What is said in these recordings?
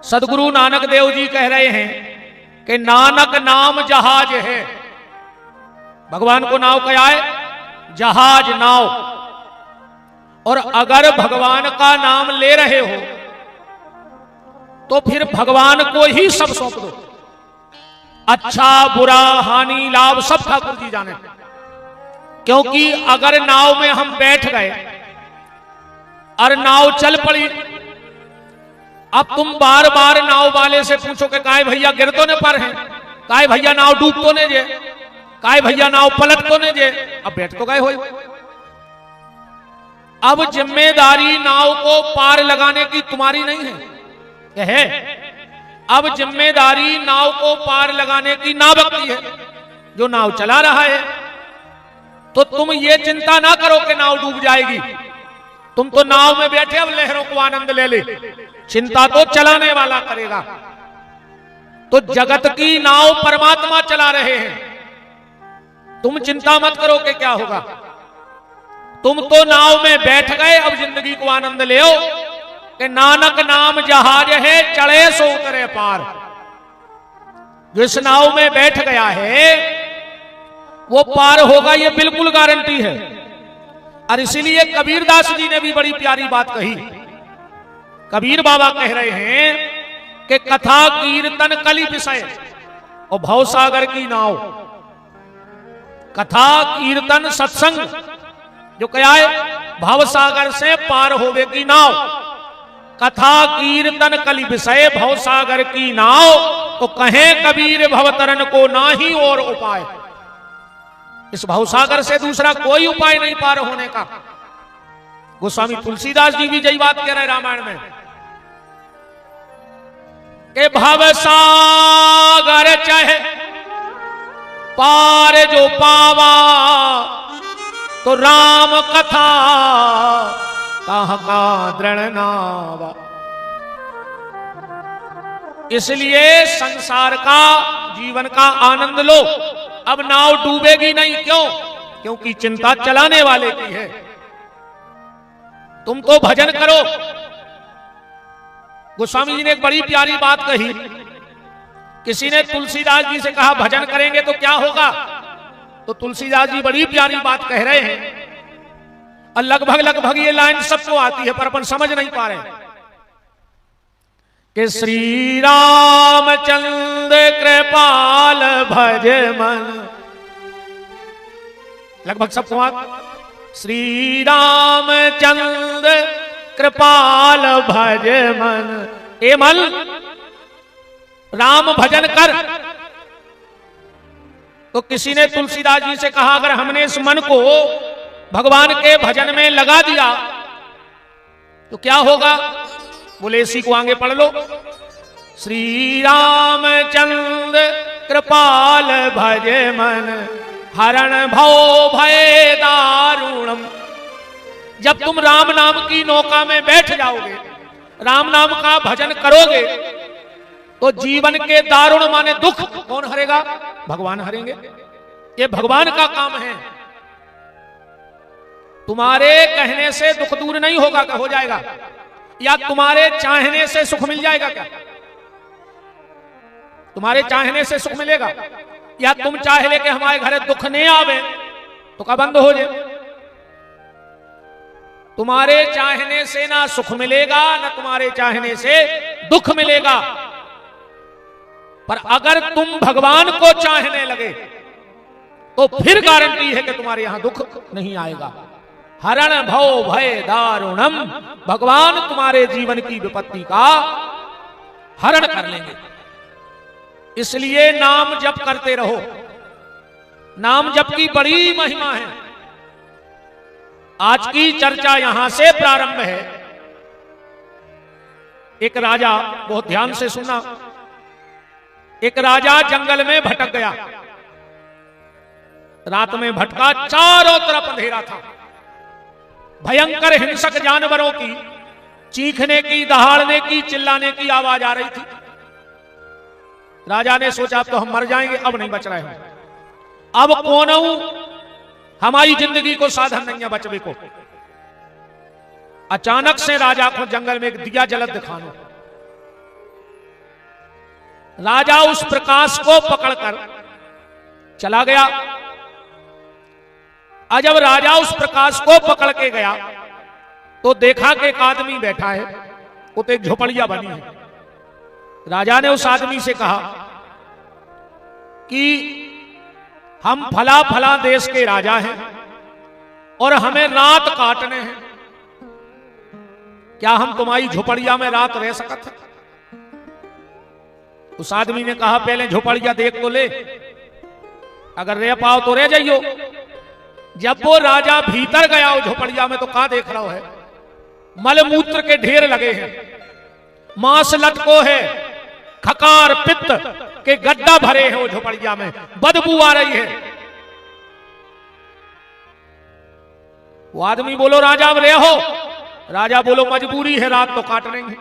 सदगुरु नानक देव जी कह रहे हैं कि नानक नाम जहाज है। भगवान को नाव क्या है? जहाज, नाव। और अगर भगवान का नाम ले रहे हो तो फिर भगवान को ही सब सौंप दो। अच्छा बुरा हानि लाभ सब ठाकुर जी जाने। क्योंकि अगर नाव में हम बैठ गए और नाव चल पड़ी, अब तुम बार बार नाव वाले से पूछो कि काहे भैया गिर तो न पर हैं, काहे भैया नाव डूब तो ने जे, काहे भैया नाव पलट तो ने जे, अब बैठ तो गए हो। अब जिम्मेदारी नाव को पार लगाने की तुम्हारी नहीं है। अब जिम्मेदारी नाव को पार लगाने की नावक की है, जो नाव चला रहा है। तो तुम ये चिंता ना करो कि नाव डूब जाएगी। तुम तो नाव में बैठे अब लहरों को आनंद ले ले, चिंता तो चलाने वाला करेगा। तो जगत की नाव परमात्मा चला रहे हैं, तुम चिंता मत करो कि क्या होगा। तुम तो नाव में बैठ गए, अब जिंदगी को आनंद ले कि नानक नाम जहाज है, चढ़े सो उतरे पार। जो इस नाव में बैठ गया है वो पार होगा, ये बिल्कुल गारंटी है। और इसीलिए कबीरदास जी ने भी बड़ी प्यारी बात कही। कबीर बाबा कह रहे हैं कि कथा कीर्तन कलि विषय और भवसागर की नाव। कथा कीर्तन सत्संग जो क्या है, भवसागर से पार होवे की नाव। कथा कीर्तन कलि विषय भवसागर की नाव, तो कहे कबीर भवतरन को नाही और उपाय। इस भवसागर से दूसरा कोई उपाय नहीं पार होने का। गोस्वामी तुलसीदास जी भी यही बात कह रहे रामायण में कि भवसागर चाहे पार जो पावा, तो राम कथा कहाँ का दृढ़ नावा। इसलिए संसार का जीवन का आनंद लो, अब नाव डूबेगी नहीं। क्यों? क्योंकि चिंता चलाने वाले की है। तुम तो भजन करो। गोस्वामी जी ने एक बड़ी प्यारी बात कही। किसी ने तुलसीदास जी से कहा भजन करेंगे तो क्या होगा, तो तुलसीदास जी बड़ी प्यारी बात कह रहे हैं। और लगभग ये लाइन सबको आती है, पर अपन समझ नहीं पा रहे कि श्री रामचंद्र कृपाल भज मन। लगभग सबको श्री रामचंद्र कृपाल भज मन। ए मन, राम भजन कर। तो किसी ने तुलसीदास जी से कहा अगर हमने इस मन को भगवान के भजन में लगा दिया तो क्या होगा? बोले इसी को आगे पढ़ लो। श्री रामचंद्र कृपाल भज मन, हरण भव भय दारुणम। जब तुम राम नाम की नौका में बैठ जाओगे, राम नाम का भजन करोगे, तो जीवन के दारुण माने दुख कौन हरेगा? भगवान हरेंगे। ये भगवान का काम है। तुम्हारे कहने से दुख दूर नहीं होगा, क्या हो जाएगा? या तुम्हारे चाहने से सुख मिल जाएगा? क्या तुम्हारे चाहने से सुख मिलेगा? या तुम चाह ले कि हमारे घर दुख नहीं आवे तो क्या बंद हो जाए? तुम्हारे चाहने से ना सुख मिलेगा, ना तुम्हारे चाहने से दुख मिलेगा। पर अगर तुम भगवान को चाहने लगे तो फिर गारंटी है कि तुम्हारे यहां दुख नहीं आएगा। हरण भव भय दारुणम। भगवान तुम्हारे जीवन की विपत्ति का हरण कर लेंगे। इसलिए नाम जप करते रहो। नाम जप की बड़ी महिमा है। आज की चर्चा यहां से प्रारंभ है। एक राजा, बहुत ध्यान से सुनना, एक राजा जंगल में भटक गया। रात में भटका, चारों तरफ अंधेरा था। भयंकर हिंसक जानवरों की चीखने की, दहाड़ने की, चिल्लाने की आवाज आ रही थी। राजा ने सोचा अब तो हम मर जाएंगे, अब नहीं बच रहे हैं, अब कौन हूं, हमारी जिंदगी को साधन नहीं है बचने को। अचानक से राजा को जंगल में एक दिया जलत दिखानो। राजा उस प्रकाश को पकड़कर चला गया। और जब राजा उस प्रकाश को पकड़ के गया तो देखा कि एक आदमी बैठा है, वो तो एक झोपड़िया बनी है। राजा ने उस आदमी से कहा कि हम फला फला देश के राजा हैं और हमें रात काटने हैं, क्या हम तुम्हारी झोपड़िया में रात रह सकते हैं? उस आदमी ने कहा पहले झोपड़िया देख तो ले, अगर रह पाओ तो रह जाइयो। जब वो राजा भीतर गया वो झोपड़िया में तो कहां देख रहा है, मलमूत्र के ढेर लगे हैं, मांस लटको है, खकार पित्त के गड्ढा भरे हैं वो झोपड़िया में, बदबू आ रही है। वो आदमी बोलो राजा अब रहो। राजा बोलो मजबूरी है, रात तो काटने हैं,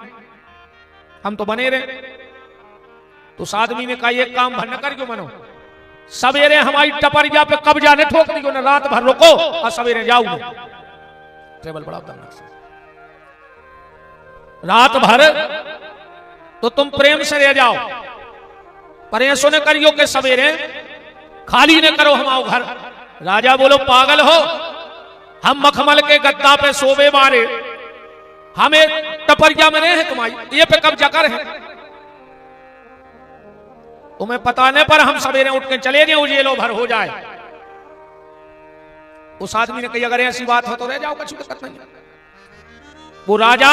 हम तो बने रहे। तो उस आदमी ने कहा एक काम भर न कर क्यों मनो, सवेरे हमारी टपरिया पे कब्जा ने ठोक दी ना, रात भर रुको और सवेरे जाओ। टेबल बड़ा रात भर तो तुम प्रेम से रह जाओ, पर ऐसो न करियो कि सवेरे खाली न करो हमारो घर। राजा बोलो पागल हो, हम मखमल के गद्दा पे सोबे मारे, हमें टपरिया में रहे हैं, तुम्हारी ये पे कब्जा कर है, तुम्हें पता नहीं, पर हम सवेरे उठ के चले जाए उजेलो भर हो जाए। उस आदमी ने कही अगर ऐसी बात हो तो रह जाओ, कुछ दिक्कत नहीं। वो राजा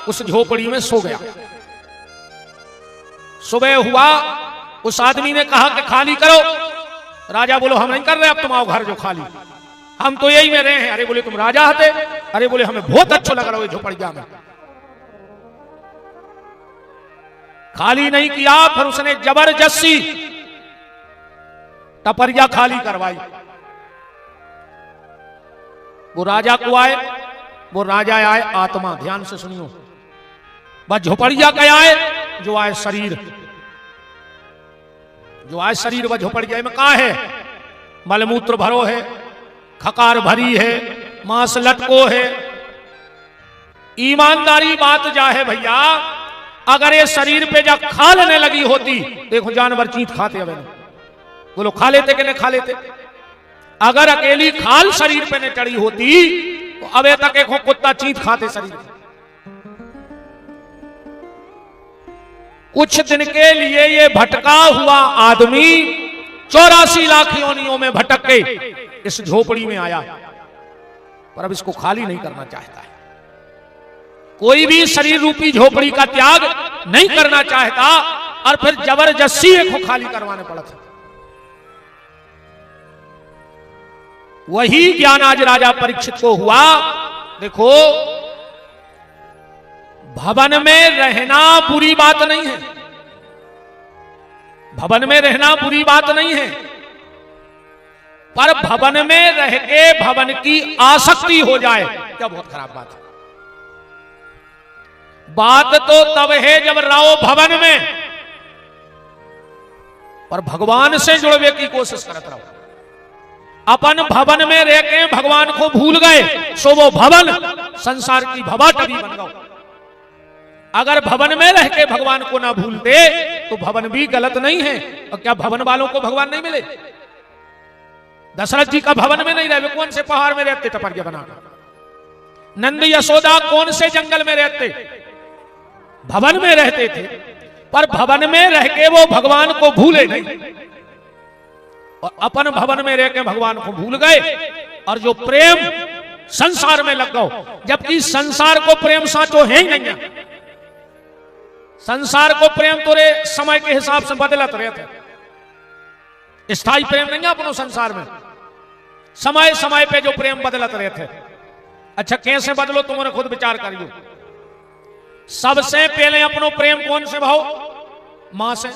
उस झोपड़ी में सो गया। सुबह हुआ, उस आदमी ने कहा कि खाली करो। राजा बोलो हम नहीं कर रहे अब तुम्हारा घर जो खाली, हम तो यही में रहे हैं। अरे बोले तुम राजा हते? अरे बोले हमें बहुत अच्छा लग रहा है झोपड़िया में। खाली नहीं किया, फिर उसने जबरदस्ती टपरिया खाली करवाई। वो राजा को आए, वो राजा आए आत्मा, ध्यान से सुनियो, बस झोपड़िया क्या आए, जो आए शरीर, जो आए शरीर वह झोपड़िया में कहा है, मलमूत्र भरो है, खकार भरी है, मांस लटको है। ईमानदारी बात जा है भैया, अगर ये शरीर पे जा खालने लगी होती, देखो जानवर चींट खाते अब, बोलो खा लेते कि नहीं खा लेते? अगर अकेली खाल शरीर पे न चढ़ी होती तो अबे तक एक कुत्ता चींट खाते शरीर पे। कुछ दिन के लिए ये भटका हुआ आदमी 84 लाख योनियों में भटक के इस झोपड़ी में आया, पर अब इसको खाली नहीं करना चाहता है। कोई भी शरीर रूपी झोपड़ी का त्याग नहीं करना चाहता, और फिर जबरदस्ती को खाली करवाने पड़ा था। वही ज्ञान आज राजा परीक्षित को हुआ। देखो, भवन में रहना बुरी बात नहीं है, भवन में रहना बुरी बात नहीं है, पर भवन में रह के भवन की आसक्ति हो जाए क्या बहुत खराब बात है। बात तो तब है जब रहो भवन में, पर भगवान से जुड़ने की कोशिश करते रहो। अपन भवन में रह के भगवान को भूल गए, सो वो भवन संसार की भवाटवी बन गए। अगर भवन में रह के भगवान को ना भूलते तो भवन भी गलत नहीं है। और क्या भवन वालों को भगवान नहीं मिले? दशरथ जी का भवन में नहीं रहे, कौन से पहाड़ में रहते टपरिया बनाकर? नंद यशोदा कौन से जंगल में रहते? भवन में रहते थे, पर भवन में रह के वो भगवान को भूले नहीं, और अपन भवन में रह के भगवान को भूल गए। और जो प्रेम संसार में लग गओ, जबकि संसार को प्रेम साचो है ही नहीं है। संसार को प्रेम तो रे समय के हिसाब से बदलत रहते, स्थायी प्रेम नहीं है अपनो संसार में, समय समय पे जो प्रेम बदलत रहते। अच्छा कैसे बदलो, तुमने खुद विचार करियो। सबसे पहले अपनो प्रेम कौन से भाव? मां से।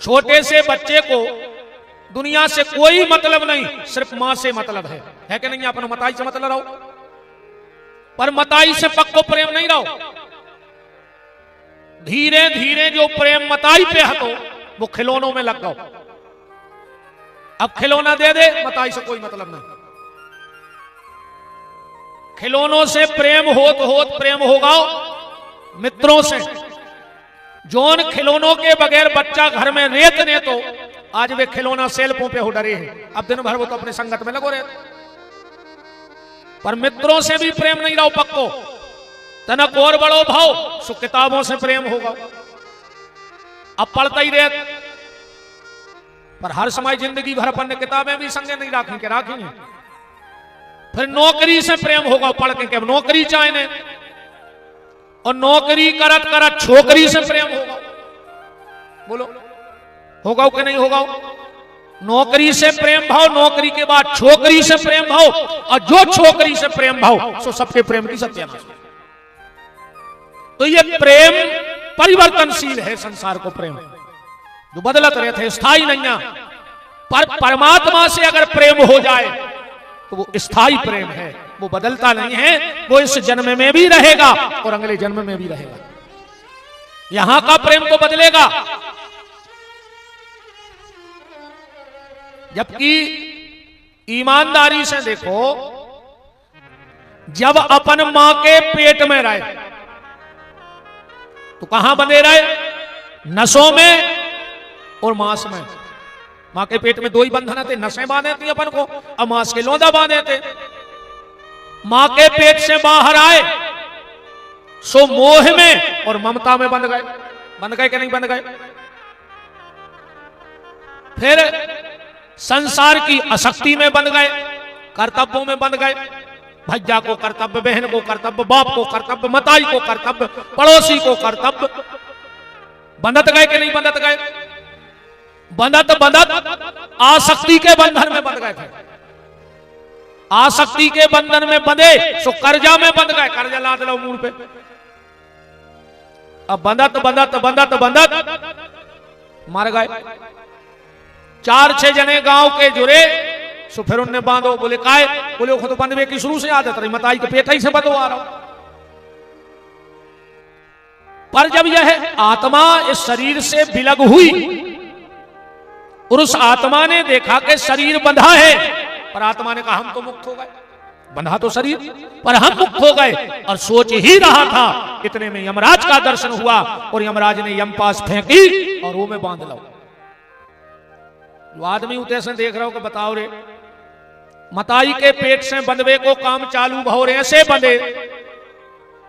छोटे से बच्चे को दुनिया से कोई मतलब नहीं, सिर्फ मां से मतलब है कि नहीं? अपने मताई से मतलब रहो, पर मताई से पक्को प्रेम नहीं रहो। धीरे धीरे जो प्रेम मताई पे हटो वो खिलौनों में लग गओ। अब खिलौना दे दे, मताई से कोई मतलब नहीं। खिलौनों से प्रेम होत होत प्रेम होगा मित्रों से, जोन खिलौनों के बगैर बच्चा घर में रेत ने तो आज वे खिलौना सेल्फों पे हो डरे हैं। अब दिन भर वो तो अपने संगत में लगो रहते, पर मित्रों से भी प्रेम नहीं रहो पक्को। तनक और बड़ो भाव सो किताबों से प्रेम होगा। अब पढ़ता ही रहते, पर हर समय जिंदगी भर अपन ने किताबें भी संगे नहीं राखी के राखेंगे। फिर नौकरी से प्रेम होगा, पढ़ के नौकरी चाहे, और नौकरी करत करत छोकरी से प्रेम होगा। बोलो होगा कि नहीं होगा? नौकरी से प्रेम भाव, नौकरी के बाद छोकरी से प्रेम भाव, और जो छोकरी से प्रेम भाव सो सबके प्रेम की सत्यानाश। तो ये प्रेम परिवर्तनशील है, संसार को प्रेम जो बदलत रहते, स्थायी नहीं है। पर परमात्मा से अगर प्रेम हो जाए तो वो स्थायी प्रेम है, वो बदलता नहीं है। वो इस जन्म में भी रहेगा और अगले जन्म में भी रहेगा। यहां का प्रेम तो बदलेगा, जबकि ईमानदारी से देखो, जब अपन मां के पेट में रहे तो कहां बंधे रहे? नसों में और मांस में। मां के पेट में दो ही बंधन थे, नसें बांधे थी अपन को और मांस के लौंदा बांधे थे। मां के पेट से बाहर आए सो मोह में और ममता में बंध गए। बंध गए कि नहीं बंध गए? फिर संसार की आसक्ति में बंध गए, कर्तव्यों में बंध गए। भैया को कर्तव्य, बहन को कर्तव्य, बाप को कर्तव्य, मताई को कर्तव्य, पड़ोसी को कर्तव्य। बंधत गए कि नहीं बंधत गए? बंधत बंधत आसक्ति के बंधन में बंध गए थे। आसक्ति के बंधन में बंधे सो कर्जा में बंध गए, कर्जा लाद लो मुंह पे। अब बंधत बंधत बंधत बंधत मर गए। 4-6 जने गांव के जुड़े सो फिर उनने बांधो। बोले काय? बोले खुद बंधवे की शुरू से आदत रही, मताई के पेट ही से बंधो आ रहा हूं। पर जब यह आत्मा इस शरीर से विलग हुई और उस आत्मा ने देखा कि शरीर बंधा है, पर आत्मा ने कहा हम तो मुक्त हो गए। बंधा तो शरीर, पर हम मुक्त हो गए। और सोच ही रहा था, इतने में यमराज का दर्शन हुआ और यमराज ने यम पास फेंकी और वो में बांध लो। जो आदमी उते से देख रहा हो कि बताओ रे, मताई के पेट से बंधवे को काम चालू भाव रे, ऐसे बंधे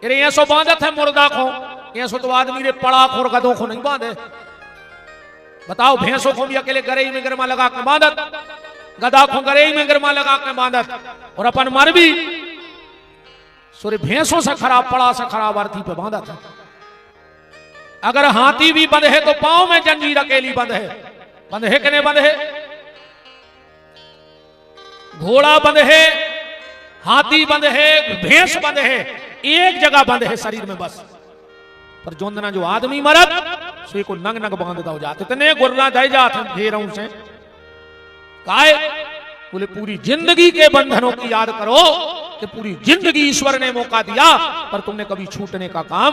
रे, ऐसो बांधत है मुर्दा को, ऐसो तो आदमी रे पड़ा खोर गधों को नहीं बांधे। बताओ, भैंसों को भी अकेले गरे में गरमा लगा के बांधत, गधा को गरे में गरमा लगा के बांधत, और अपन मर भी सूर्य भैंसों से खराब, पड़ा से खराब अर्थी पे बांधत है। अगर हाथी भी बंध है तो पांव में जंजीर अकेली बंध है। बंध है कि नहीं बंध है? घोड़ा बंध है, हाथी बंध है, भैंस बंध है, एक जगह बंध है शरीर में बस। पर जोंदना जो आदमी मरत सो को नंग नंग बांधता हो जाते, इतने गुर्रा जाए जाते घेरों से। काय? बोले पूरी जिंदगी के बंधनों की याद करो कि पूरी जिंदगी ईश्वर ने मौका दिया, पर तुमने कभी छूटने का काम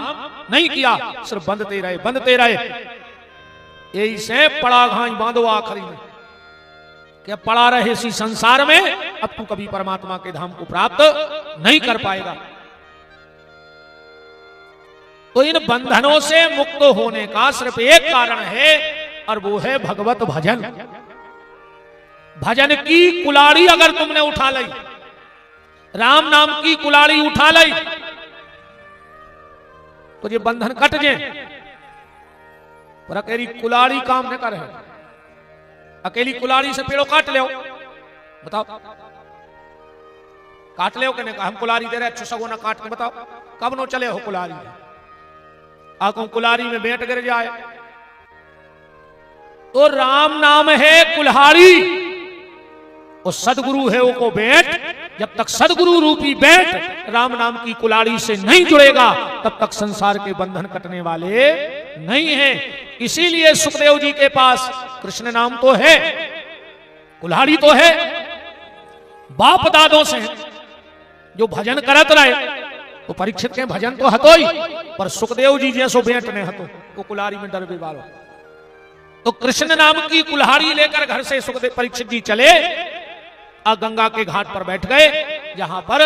नहीं किया, सिर्फ बंधते रहे बंधते रहे। यही से पड़ा घाई बांधो आखिरी में, क्या पड़ा रहे इसी संसार में, अब तू कभी परमात्मा के धाम को प्राप्त नहीं कर पाएगा। तो इन बंधनों से मुक्त होने का सिर्फ एक कारण है, और वो है भगवत भजन। भजन की कुलाड़ी अगर तुमने उठा ली, राम नाम की कुलाड़ी उठा ली, तो ये बंधन कट जाए। पर अकेली कुलाड़ी काम न करे, अकेली कुलाड़ी से पेड़ों काट ले। बताओ, काट ले कि नहीं? हम कुलाड़ी दे रहे, अच्छो सगो ना काट के बताओ कब नो चले हो कुलाड़ी? आंखों कुलाड़ी में बेंट गिर जाए तो राम नाम है कुल्हाड़ी और सदगुरु है वो को बेंट। जब तक सदगुरु रूपी बेंट राम नाम की कुल्हाड़ी से नहीं जुड़ेगा, तब तक संसार के बंधन कटने वाले नहीं हैं। इसीलिए सुखदेव जी के पास कृष्ण नाम तो है, कुल्हाड़ी तो है, बाप दादों से जो भजन करत रहे। तो परीक्षित के भजन तो हतो ही, पर सुखदेव जी जैसो बेंट ने हतो वो कुल्हाड़ी में डर वालो। तो कृष्ण नाम की कुल्हाड़ी लेकर घर से सुखदेव परीक्षित जी चले और गंगा के घाट पर बैठ गए, जहां पर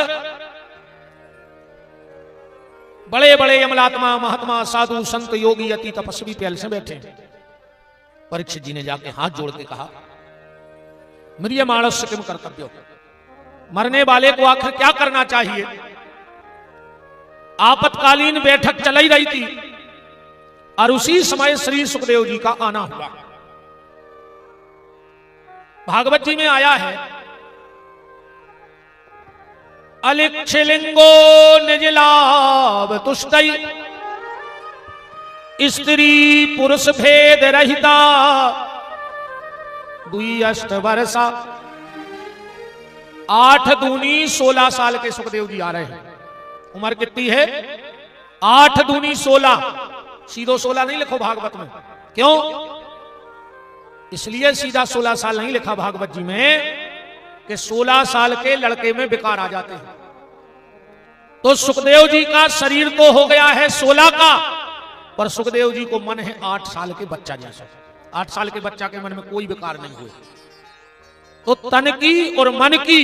बड़े बड़े यमलात्मा, महात्मा, साधु, संत, योगी, अति तपस्वी पहले से बैठे। परीक्षित जी ने जाके हाथ जोड़ के कहा, म्रियमाणस्य किम कर्तव्यो, मरने वाले को आखिर क्या करना चाहिए। आपातकालीन बैठक चल ही रही थी और उसी समय श्री सुखदेव जी का आना हुआ। भागवत जी में आया है, अलिक्षलिंगो निजलाभ तुष्टि, स्त्री पुरुष भेद रहिता, दुई अष्ट वर्षा। 8 दूनी 16 साल के सुखदेव जी आ रहे हैं। उम्र कितनी है? 8 दूनी 16, सीधो 16 नहीं लिखो भागवत में। क्यों? इसलिए सीधा 16 साल नहीं लिखा भागवत जी में कि 16 साल के लड़के में विकार आ जाते हैं। तो सुखदेव जी का शरीर तो हो गया है 16 का, पर सुखदेव जी को मन है 8 साल के बच्चा जैसा। 8 साल के बच्चा के मन में कोई विकार नहीं हुए। तो तन की और मन की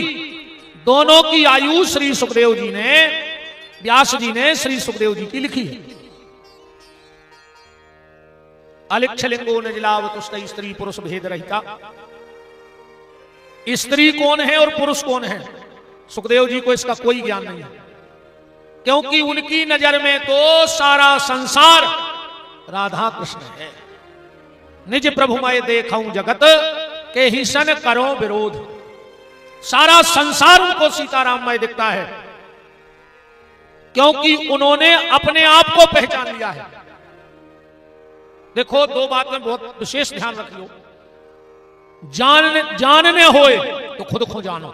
दोनों की आयु श्री सुखदेव जी ने, व्यास जी ने श्री सुखदेव जी की लिखी है। अलिक्षलिंगो निजलाभ तुष्टि, स्त्री पुरुष भेद रहिता। स्त्री कौन है और पुरुष कौन है, सुखदेव जी को इसका कोई ज्ञान नहीं है, क्योंकि उनकी नजर में तो सारा संसार राधा कृष्ण है। निज प्रभु मैं देखूं जगत के ही सन करो विरोध। सारा संसार उनको सीताराम में दिखता है, क्योंकि उन्होंने अपने आप को पहचान लिया है। देखो, 2 बात में बहुत विशेष ध्यान रखियो। जानने होए तो खुद को जानो,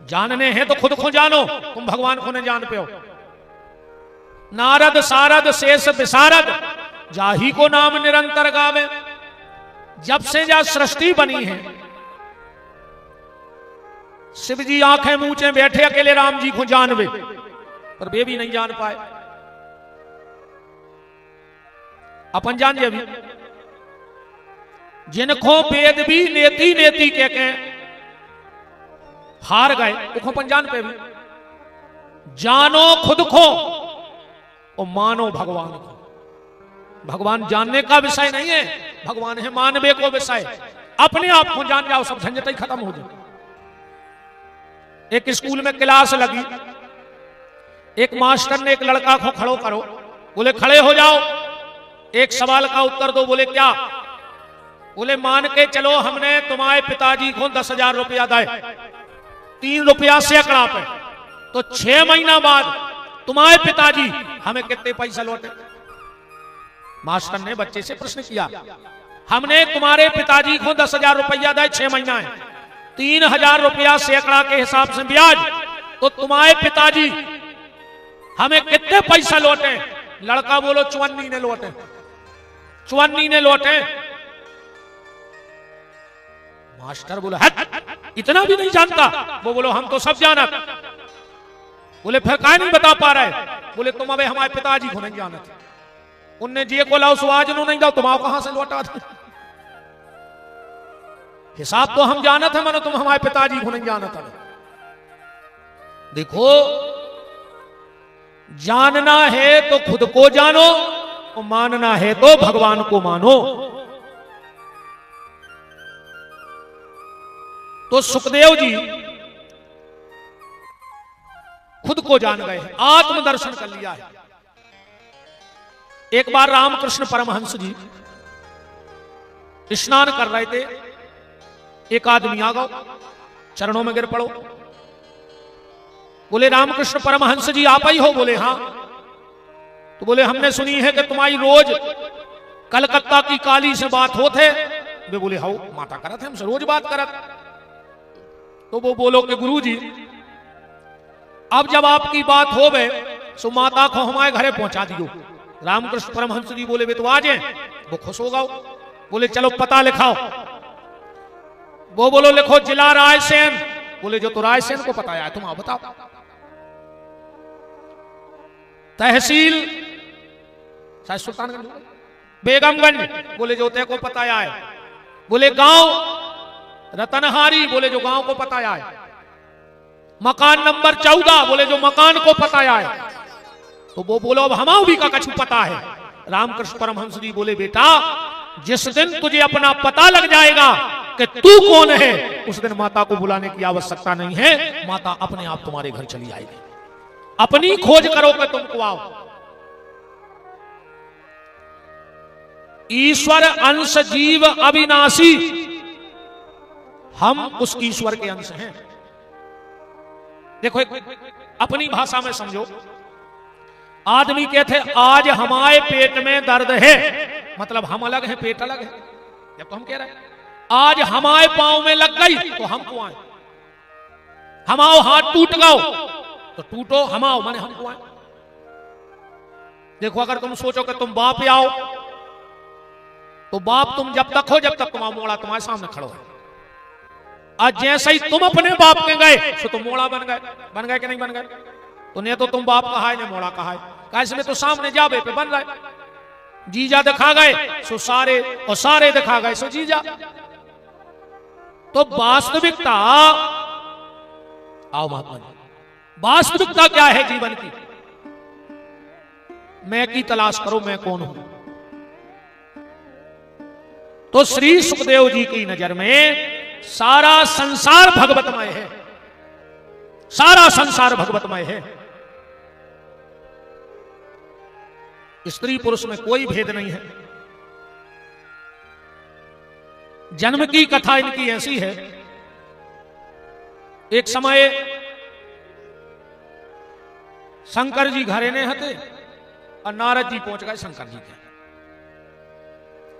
जानने हैं तो खुद को जानो। तुम भगवान को नहीं जान पे हो। नारद सारद शेष विशारद, जाही को नाम निरंतर गावे। जब से जा सृष्टि बनी है, शिव जी आंखें मूंचे बैठे अकेले राम जी को जानवे, पर वे भी नहीं जान पाए। अपन जान अभी जिनको वेद भी नेति नेति कह के हार गए, उनको अपन जान पे भी। जानो खुद को और मानो भगवान को। भगवान जानने का विषय नहीं है, भगवान है मानवे को विषय। अपने आप को जान जाओ, सब झंझट ही खत्म हो जाए। एक स्कूल में क्लास लगी, एक मास्टर ने एक लड़का को खड़ो करो, बोले खड़े हो जाओ, एक सवाल का उत्तर दो। बोले क्या? बोले मान के चलो हमने तुम्हारे पिताजी को 10,000 रुपया दिए, 3 रुपया सैकड़ा पे, तो 6 महीना बाद तुम्हारे पिताजी हमें कितने पैसा लौटे? मास्टर ने बच्चे से प्रश्न किया, हमने तुम्हारे पिताजी को 10,000 रुपया दिए, 6 महीना है, 3,000 रुपया सैकड़ा के हिसाब से ब्याज, तो तुम्हारे पिताजी हमें कितने पैसा लौटे? लड़का बोलो 54 ने लौटे, 54 ने लौटे। मास्टर बोला इतना भी नहीं जानता? वो बोलो हम तो सब जानत। बोले फिर काहे नहीं बता पा रहे? बोले तुम अबे हमारे पिताजी को नहीं जानते, उनने जे को लाओ सुआज नो नहीं जाओ, तुम्हारा कहां से लौटा थे? हिसाब तो हम जानत है, मानो तुम हमारे पिताजी को नहीं जानता। देखो, जानना है तो खुद को जानो और मानना है तो भगवान को मानो। तो सुखदेव जी खुद को जान गए, आत्मदर्शन कर लिया है। एक बार रामकृष्ण परमहंस जी स्नान कर रहे थे, एक आदमी आ गया, चरणों में गिर पड़ो। बोले रामकृष्ण परमहंस जी आप ही हो? बोले हाँ। तो बोले हमने सुनी है कि तुम्हारी रोज कलकत्ता की काली से बात होते। वे बोले हाउ माता करत है, हमसे रोज बात करत। तो वो बोलो कि गुरुजी अब जब आपकी बात हो गए सो माता को हमारे घरे पहुंचा दियो। रामकृष्ण परमहंस जी बोले वे तो आ जाए। वो खुश हो गए, बोले चलो पता लिखाओ। वो बोलो लिखो जिला रायसेन। बोले जो तो रायसेन को पता है तुम आओ बताओ। तहसील शायद सुल्तानगंज, बेगमगंज। बोले जो ते को पता है। बोले गांव रतनहारी। बोले जो गांव को पता है। मकान नंबर 14, बोले जो मकान को पताया है। तो वो बोलो अब हमाऊ भी का कछु पता है। रामकृष्ण परमहंस जी बोले बेटा जिस दिन तुझे अपना पता लग जाएगा कि तू कौन है, उस दिन माता को बुलाने की आवश्यकता नहीं है, माता अपने आप तुम्हारे घर चली आएगी। अपनी खोज करो कि तुमको आओ। ईश्वर अंश जीव अविनाशी, हम उस ईश्वर के अंश हैं। देखो अपनी भाषा में समझो, आदमी कहते आज हमारे पेट में दर्द है, मतलब हम अलग हैं, पेट अलग है। जब तो हम कह रहे हैं आज हमारे पांव में लग गई तो हमको आए, हमाओ हाथ टूट गओ तो टूटो हमाओ माने हमको आए। देखो अगर तुम सोचो कि तुम बाप आओ तो बाप तुम जब तक हो जब तक तुम्हारा मोड़ा तुम्हारे सामने खड़ो है। आज जैसे ही तुम अपने बाप के गए तो तुम मोड़ा बन गए कि नहीं बन गए? तो नहीं तो तुम बाप कहा है, ने मोड़ा कहा है। कैसे में तो सामने जाबे पे बन रहे, जीजा दिखा गए सो सारे, और सारे दिखा गए सो जीजा। तो वास्तविकता, आओ महात्मा जी, वास्तविकता क्या है जीवन की? मैं की तलाश करो, मैं कौन हूं। तो श्री सुखदेव जी की नजर में सारा संसार भगवतमय है, सारा संसार भगवतमय है। स्त्री पुरुष में कोई भेद नहीं है। जन्म की कथा इनकी ऐसी है, एक समय शंकर जी घरे ने हते और नारद जी पहुंच गए शंकर जी के।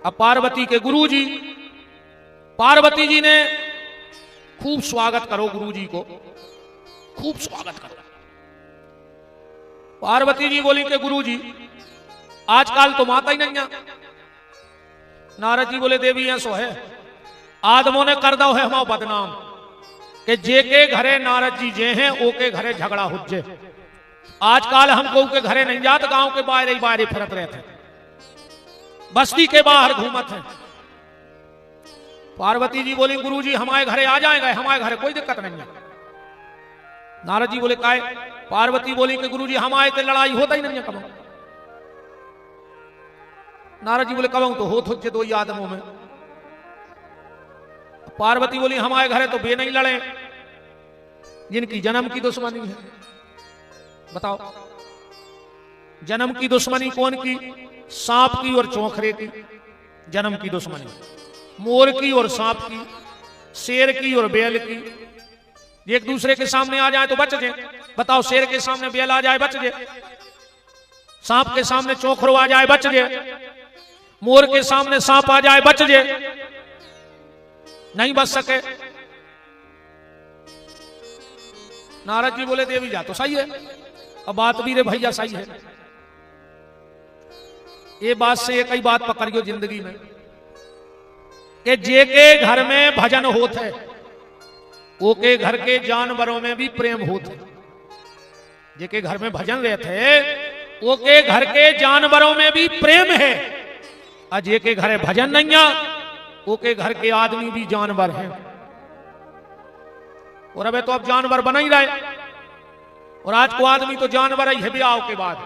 अब पार्वती के गुरु जी, पार्वती जी ने खूब स्वागत करो गुरु जी को, खूब स्वागत करो। पार्वती जी बोली कि गुरु जी आजकल तुम आता ही नहीं है। नारद जी बोले देवी ऐसो है, आदमों ने कर दो है हमारा बदनाम कि जे के घरे नारद जी जे हैं ओके घरे झगड़ा हुज्जे। आजकल हमको के घरे नहीं जात, गांव के बाहर ही बाहर फिरत रहते, बस्ती के बाहर घूमत हैं। पार्वती जी बोली गुरु जी हमारे घरे आ जाएंगे, हमारे घरे कोई दिक्कत नहीं है। नारद जी बोले काय? पार्वती बोली कि गुरु जी हमारे ते लड़ाई होता ही नहीं है कब। नारद जी बोले कब तो हो थुज्जे दो ही आदमों में। पार्वती बोली हमारे घरे तो बे नहीं लड़े जिनकी जन्म की दुश्मनी है। बताओ जन्म की दुश्मनी कौन की? सांप की और चौखरे की जन्म की दुश्मनी, मोर की और सांप की, शेर की और बैल की। एक दूसरे के सामने आ जाए तो बच जाए। बताओ शेर के सामने बैल आ जाए बच जाए, सांप के सामने चौखरो आ जाए बच जाए, मोर के सामने सांप आ जाए बच जाए, नहीं बच सके। नारद जी बोले देवी जा तो सही है, अब बात भी रे भैया सही है। ये बात से एक ही बात पकड़ियो जिंदगी में कि जे के घर में भजन होत है वो के घर के जानवरों में भी प्रेम होत है। जे के घर में भजन रहते वो के घर के जानवरों में भी प्रेम है, और जे के घरे भजन नहीं है वो के घर के आदमी भी जानवर हैं। और अबे तो अब जानवर बना ही रहे, और आज को आदमी तो जानवर ही है ब्याह के बाद।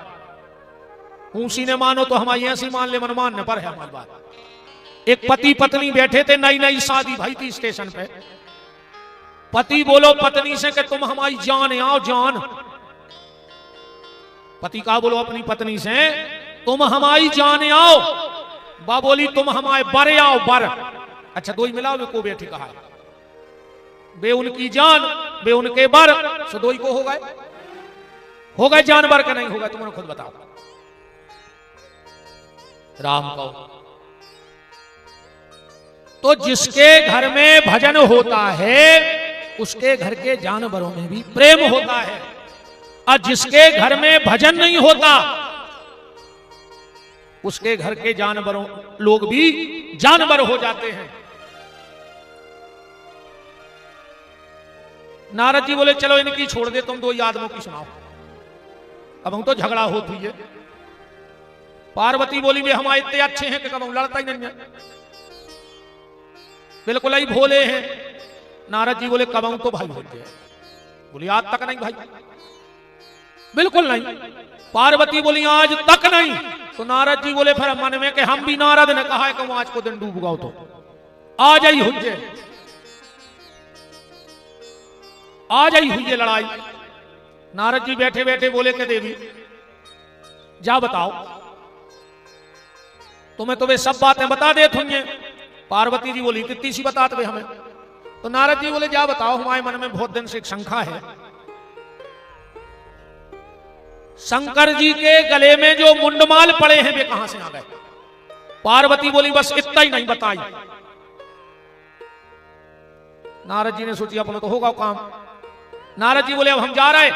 ऊंसी ने मानो तो हमारी ऐसी मान ले, मन मानने पर है हमारी बात। एक पति पत्नी बैठे थे, नई नई शादी भाई थी स्टेशन पे। पति बोलो पत्नी से कि तुम हमारी जान आओ जान। पति का बोलो अपनी पत्नी से तुम हमारी जान आओ। बा बोली तुम हमारे बर आओ बर। अच्छा दो ही मिलाओ वे को बैठी कहा, बे उनकी जान बे उनके बर, सो दो ही को हो गए जानवर का नहीं होगा? तुमने खुद बताओ। राम को तो जिसके घर में भजन होता है उसके घर के जानवरों में भी प्रेम होता है, और जिसके घर में भजन नहीं होता उसके घर के जानवरों लोग भी जानवर हो जाते हैं। नारद जी बोले चलो इनकी छोड़ दे, तुम दो ही आदमों की सुनाओ, अब हम तो झगड़ा होती है। पार्वती बोली वे हमारे इतने अच्छे हैं कि कब हम लड़ता ही नहीं है, बिल्कुल ही भोले हैं। नारद जी बोले कब हम तो भाई होते हैं, बोली आज तक नहीं भाई, बिल्कुल नहीं। पार्वती बोली आज तक नहीं। तो नारद जी बोले फिर मन में कि हम भी नारद ने कहा है कि आज को दिन डूब गओ तो आ जाई हुई, आ जाई हुई है लड़ाई। नारद जी बैठे बैठे बोले कि देवी जा बताओ, तुम्हें तो वे सब बातें बता दे थी। पार्वती जी बोली कितनी सी बता दे हमें। तो नारद जी बोले जा बताओ, हमारे मन में बहुत दिन से एक शंका है, शंकर जी के गले में जो मुंडमाल पड़े हैं वे कहां से आ गए। पार्वती बोली बस इतना ही नहीं बताई। नारद जी ने सोची अपना तो होगा काम। नारद जी बोले अब हम जा रहे।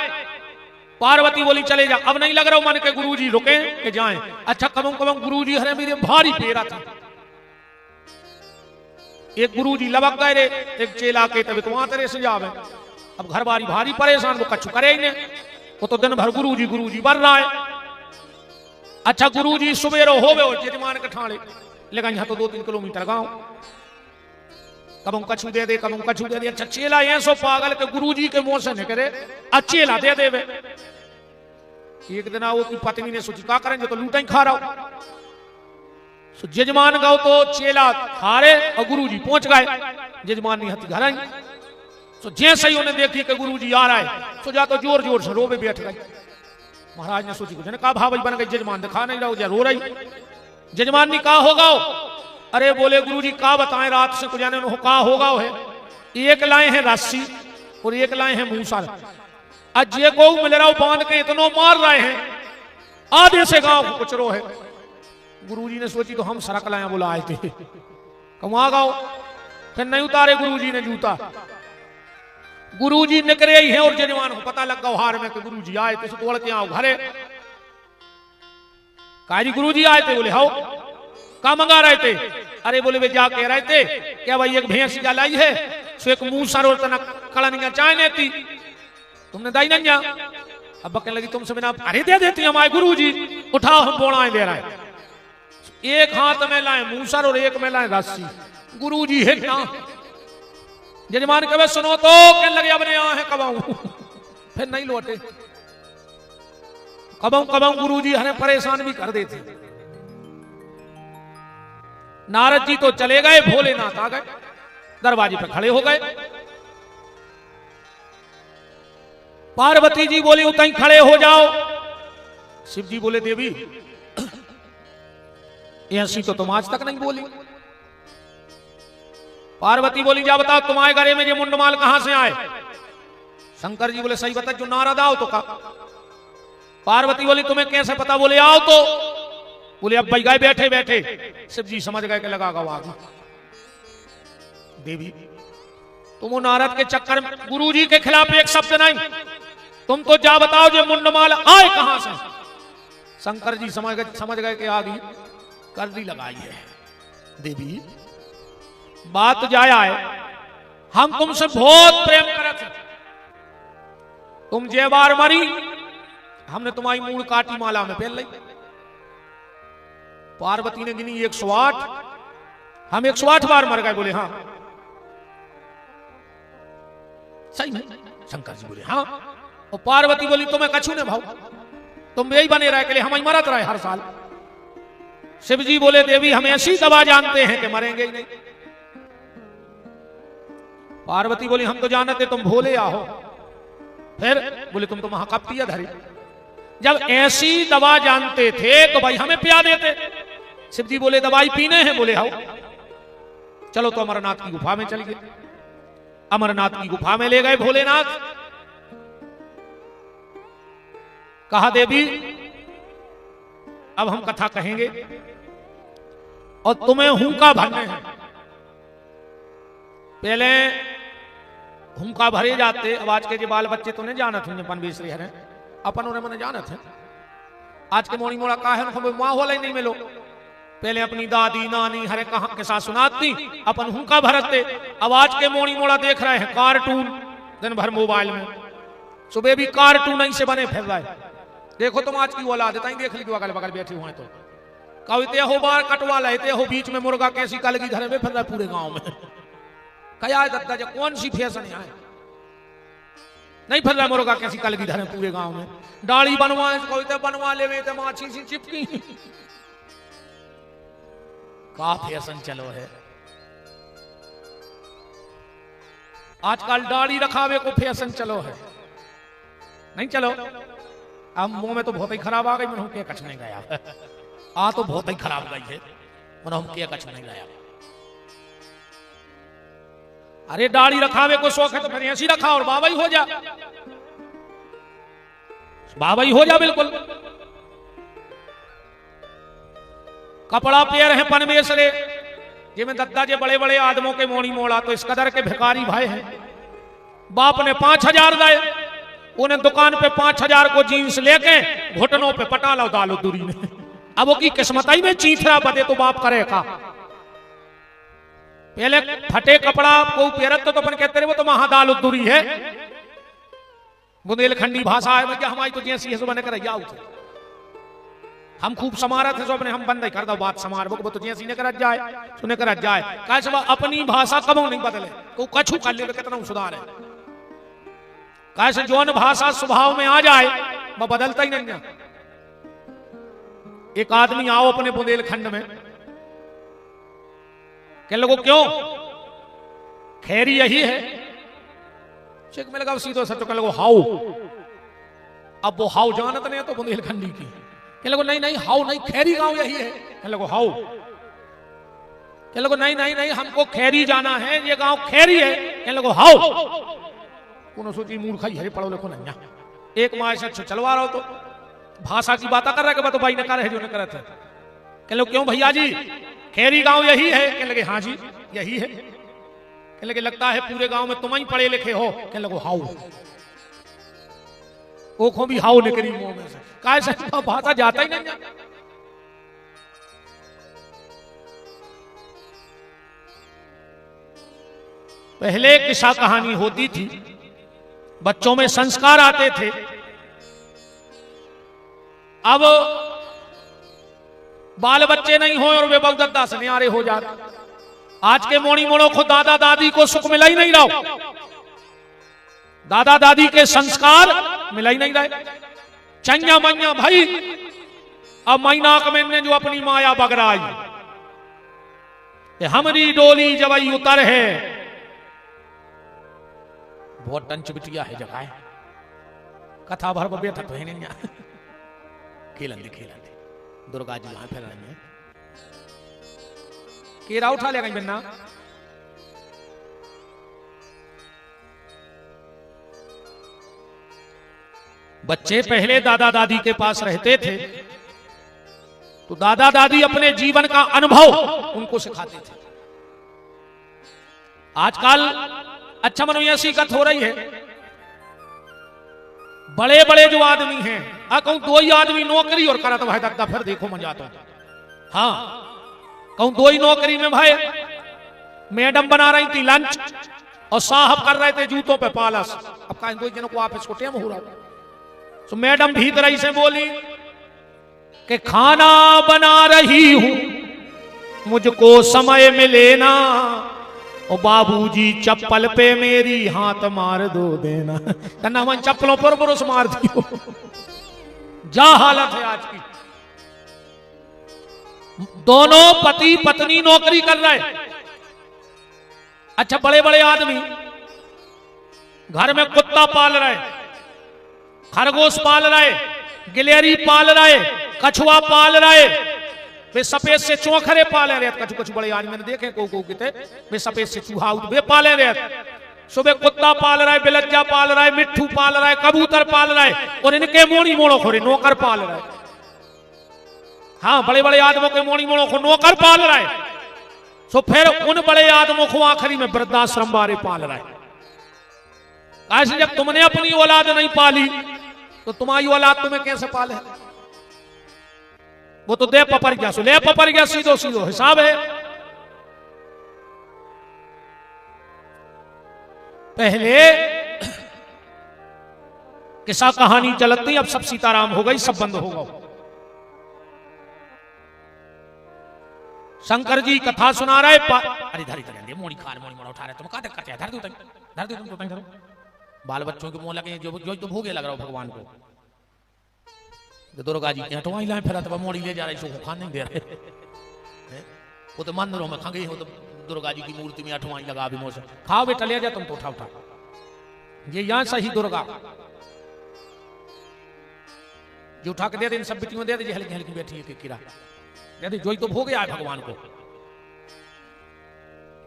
पार्वती बोली चले जा। अब नहीं लग रहा मन के गुरुजी रुके कि जाएं। अच्छा कबम कबम गुरुजी हरे मेरे भारी पेरा था। एक गुरुजी लबक गए रे, एक चेला के तब वहां तेरे से जावे। अब घर बारी भारी परेशान, वो कछु करे ही नहीं। वो तो दिन भर गुरुजी गुरुजी बन रहा है। अच्छा गुरुजी सुबेरो होवे और जजमान के ठाणे लेकिन यहाँ तो 2-3 किलोमीटर गांव। कबम कछु दे दे, कबम कछु दे दे। अच्छा चेला ऐसो पागल के गुरुजी के मुंह से निकले चेला दे दे। एक दिन वो की पत्नी ने सोची क्या करेंगे, तो लूटा ही खा रहा हो। जजमान गाओ तो चेला हारे और गुरुजी पहुंच गए। जजमान नहीं हथी घर आई। तो जैसे ही उन्हें देखी कि गुरुजी आ रहा है तो जा तो जोर जोर से रोवे बैठ गई। महाराज ने सोची कुछ ने कहा भाभी बन गई, जजमान दिखा नहीं रहा, जा रो रही। जजमान ने कहा होगा। अरे बोले गुरुजी का बताएं, रात से कुछ जाने कहा होगा है। एक लाए हैं रस्सी और एक लाए हैं मूसल। आज ये को मिल रहा बांध के इतनो मार रहे हैं, आधे से गांव कुछ रो है। गुरुजी ने सोची तो हम सड़क लाया बुलाए थे, कमा गाओ। फिर नहीं उतारे गुरुजी ने जूता। गुरुजी निकले ही हैं और जजमान को पता लग गया हार में कि गुरुजी आए थे। तोड़ के आओ घरे। काजी गुरुजी आए थे। बोले हाउ का मंगा रहे थे। अरे बोले वे जा कह रहे थे क्या भाई एक भैंस का लाई है, सो एक मुंह सर और तना कड़निया चाय नहीं थी, तुमने दाई नहीं जा। अब कहने लगी तुमसे बिना, अरे दे देती हमारे गुरुजी, उठाओ हम बोणाएं दे रहे हैं। एक हाथ में लाए मूसर और एक में लाए रस्सी। गुरुजी है क्या। जजमान कहे सुनो तो कहने लगे अब यहाँ है कबाऊ। फिर नहीं लौटे। कबाऊ कबाऊ गुरुजी हमें परेशान भी कर देते। नारद जी तो चले गए, भोलेनाथ आ गए, दरवाजे पे खड़े हो गए। पार्वती जी बोली उतई खड़े हो जाओ। शिव जी बोले देवी ऐसी तो तुम आज तक नहीं बोली। पार्वती बोली जा बताओ तुम्हारे गले में ये मुंडमाल कहां से आए। शंकर जी बोले सही बता, जो नारद आओ तो का। पार्वती बोली तुम्हें कैसे पता। बोले आओ तो। बोले अब भाई गए बैठे बैठे। शिव जी समझ गए कि लगा गवा देवी तुम नारद के चक्कर में गुरुजी के खिलाफ एक शब्द नहीं, तुम तो जा बताओ जो मुंडमाल आए कहां से। शंकर जी समझ गए कि आगे कर्जी लगाई है। देवी बात जाया है, हम तुमसे बहुत प्रेम करते हैं। तुम जे बार मरी हमने तुम्हारी मूड़ काटी माला में पहन ली। पार्वती ने गिनी 108, हम 108 बार मर गए। बोले हाँ सही में। शंकर जी बोले हाँ। और पार्वती बोली तुम्हें कछु ने भाव, तुम यही बने रहे के लिए हम ही मरत रहे हर साल। शिव जी बोले देवी हम ऐसी दवा जानते हैं कि मरेंगे ही नहीं। पार्वती बोली हम तो जानते तुम भोले आओ। फिर बोले तुम तो महाकपटिया धरी। जब ऐसी दवा जानते थे तो भाई हमें पिया देते। शिव जी बोले दवाई पीने हैं। बोले आओ चलो। तो अमरनाथ की गुफा में चल गए। अमरनाथ की गुफा में ले गए भोलेनाथ। कहा देवी अब हम कथा कहेंगे और तुम्हें हुंका भरने हैं। पहले हुंका भरे जाते। अब आज के जो बाल बच्चे तो नहीं जानत होंगे पनवेश्वरी हरे अपन उन्हें मैंने जानत है। आज के मोड़ी मोड़ा का है उनको माहौल ही नहीं मिलो। पहले अपनी दादी नानी हरे कहा के साथ सुनाती, अपन हुंका भरते। अब आज के मोड़ी मोड़ा देख रहे हैं कार्टून दिन भर मोबाइल में। सुबह भी कार्टून ही से बने फिर रहे। देखो तुम आज की औलाद है, देख लीजिए अगल बगल बैठे हुए तो कहते हो बार कटवा लेते हो, बीच में मुर्गा कैसी कल की घर में फिर रहा पूरे गांव में। क्या है दद्दा कौन सी फैशन है। नहीं फिर रहा मुर्गा कैसी कल की धरे पूरे गांव में डाली बनवाए कोई तो बनवा ले तो माछी सी चिपकी का फैशन चलो है आजकल दाढ़ी रखावे को फैशन चलो है नहीं चलो अब मुंह में तो बहुत ही खराब आ गई मन के कछ नहीं गया आ तो बहुत ही खराब गई है मन हम के कछ नहीं गया अरे दाढ़ी रखावे को शौक है तो फिर ऐसी रखा और बाबा ही हो जा बाबा ही हो जा बिल्कुल कपड़ा पेर है पनमेसरे जिसमें दद्दा जे बड़े बड़े आदमों के मोड़ी मोड़ा तो इस कदर के भिखारी भाई हैं बाप ने 5,000 दाए उन्हें दुकान पे 5,000 को जीन्स लेके घुटनों पे पटा लो दालो दूरी ने अब वो की किस्मत ही में चीथरा बदे तो बाप करेगा पहले फटे कपड़ा को पेरत तो अपन कहते रहे वो तो महादाल दूरी है बुंदेलखंडी भाषा है भैया हमारी तो जैसी है सुबह कर हम खूब समारा थे अपने हम बंद कर दो बात समार वो तो जैसी ने कर जाए सुने कर जाए कैसे अपनी भाषा कब नहीं बदले को कछु कर ले कितना सुधार है कैसे जौन भाषा स्वभाव में आ जाए वह बदलता ही नहीं है एक आदमी आओ अपने बुंदेलखंड में कह लोगों क्यों खैरी यही है चेक में लगा सीधो सच कह लोगो हाउ अब वो हाउ जानत नहीं तो बुंदेलखंडी की कह लोगो नहीं नहीं हाउ नहीं खैरी गांव यही है कह लोगो हाउ कह लोगो नहीं नहीं नहीं हमको खैरी जाना है ये गांव खैरी है कह लोगो हाउ कोनो सोची मूर्खा ही है पढ़ो लिखो नहीं एक माँ से चलवा रहा हो तो भाषा की बात कर रहा है तो भाई ने कहा है जो ने करे थे कह लो क्यों भैया जी खैरी गांव यही है कह लगे हाँ जी यही है कह लगे लगता है पूरे गांव में तुम ही पढ़े लिखे हो कह लगो हाउ ओखों भी हाउ निकली मुंह में से काय से भाषा जाता ही नहीं पहले किस्सा कहानी होती थी बच्चों में संस्कार आते थे अब बाल बच्चे नहीं हो और वे बहुदत्ता से न्यारे हो जाते आज के मोड़ी मोड़ों को दादा दादी को सुख मिला ही नहीं रहा दादा दादी के संस्कार मिला ही नहीं रहे चंगा मैया भाई अब मैनाक में जो अपनी माया बगराई हमारी डोली जबई उतर है बहुत टंच बिटिया है जगह है कथा भर बैठा तो है नहीं खेलन दे दुर्गा जी वहां फैल रही है केरा उठा लेगा बिन्ना बच्चे पहले दादा दादी के पास रहते थे तो दादा दादी अपने जीवन का अनुभव उनको सिखाते थे आजकल अच्छा मनो ऐसी कथ हो रही है बड़े बड़े जो आदमी हैं कहूं दो ही आदमी नौकरी और करा तो भाई दादा फिर देखो मजा आता हाँ कहूं दो ही नौकरी में भाई मैडम बना रही थी लंच और साहब कर रहे थे जूतों पे पालस अब कहीं दो जनों को ऑफिस को टेम हो रहा तो मैडम भीतर ही से बोली कि खाना बना रही हूं मुझको समय मिले ना और बाबूजी चप्पल पे मेरी हाथ मार दो देना कहना मन चप्पलों पर बरस मार दियो जा हालत है आज की दोनों पति पत्नी नौकरी कर रहे अच्छा बड़े बड़े आदमी घर में कुत्ता पाल रहे खरगोश पाल रहे गिलेरी पाल रहे कछुआ पाल रहे वे सफेद से चौखरे पाले रहे कछु कछु बड़े आदमी ने देखे को किते वे सफेद से चूहा वे पाले रहे सुबह कुत्ता पाल रहा है बिलज्जा पाल रहा है मिट्ठू पाल रहा है कबूतर पाल रहा है और इनके मोड़ी मोड़ों खोरे नौकर पाल रहा है हाँ बड़े बड़े आदमों के मोड़ी मोड़ों को नौकर पाल रहा है सो फिर उन बड़े आदमों को आखिरी में वृद्धाश्रम बारे पाल रहा है ऐसे जब तुमने अपनी औलाद नहीं पाली तो तुम्हारी औलाद तुम्हें कैसे पाले वो तो दे पपर गया सो ले पपर गया सीधो सीधो हिसाब है पहले किस्सा कहानी चलती अब सब सीताराम हो गई सब बंद होगा शंकर जी कथा सुना रहे अरे धरी मोड़ी खान मोड़ी मोड़ा उठा रहे तुम कहा करते धर दो तुम तो धरो बाल बच्चों के मुंह लगे जो जो तो भूखे लग रहा हो भगवान को। तो दुर्गा जी के हटवाई लाए फिर तो मोड़ी ले जा रही, सो खाने नहीं दे रहे। वो तो मंदिरों में खंगे हो तो दुर्गा जी की मूर्ति में अठवाई लगा अभी मोसे खाओ बेटा ले जा तुम तो उठा उठा। ये यहां सही दुर्गा जो उठा के दे दे, इन सब बेटियों दे दे हल्की हल्की बैठी है किरा दे दे, जो तो भोगे आए भगवान को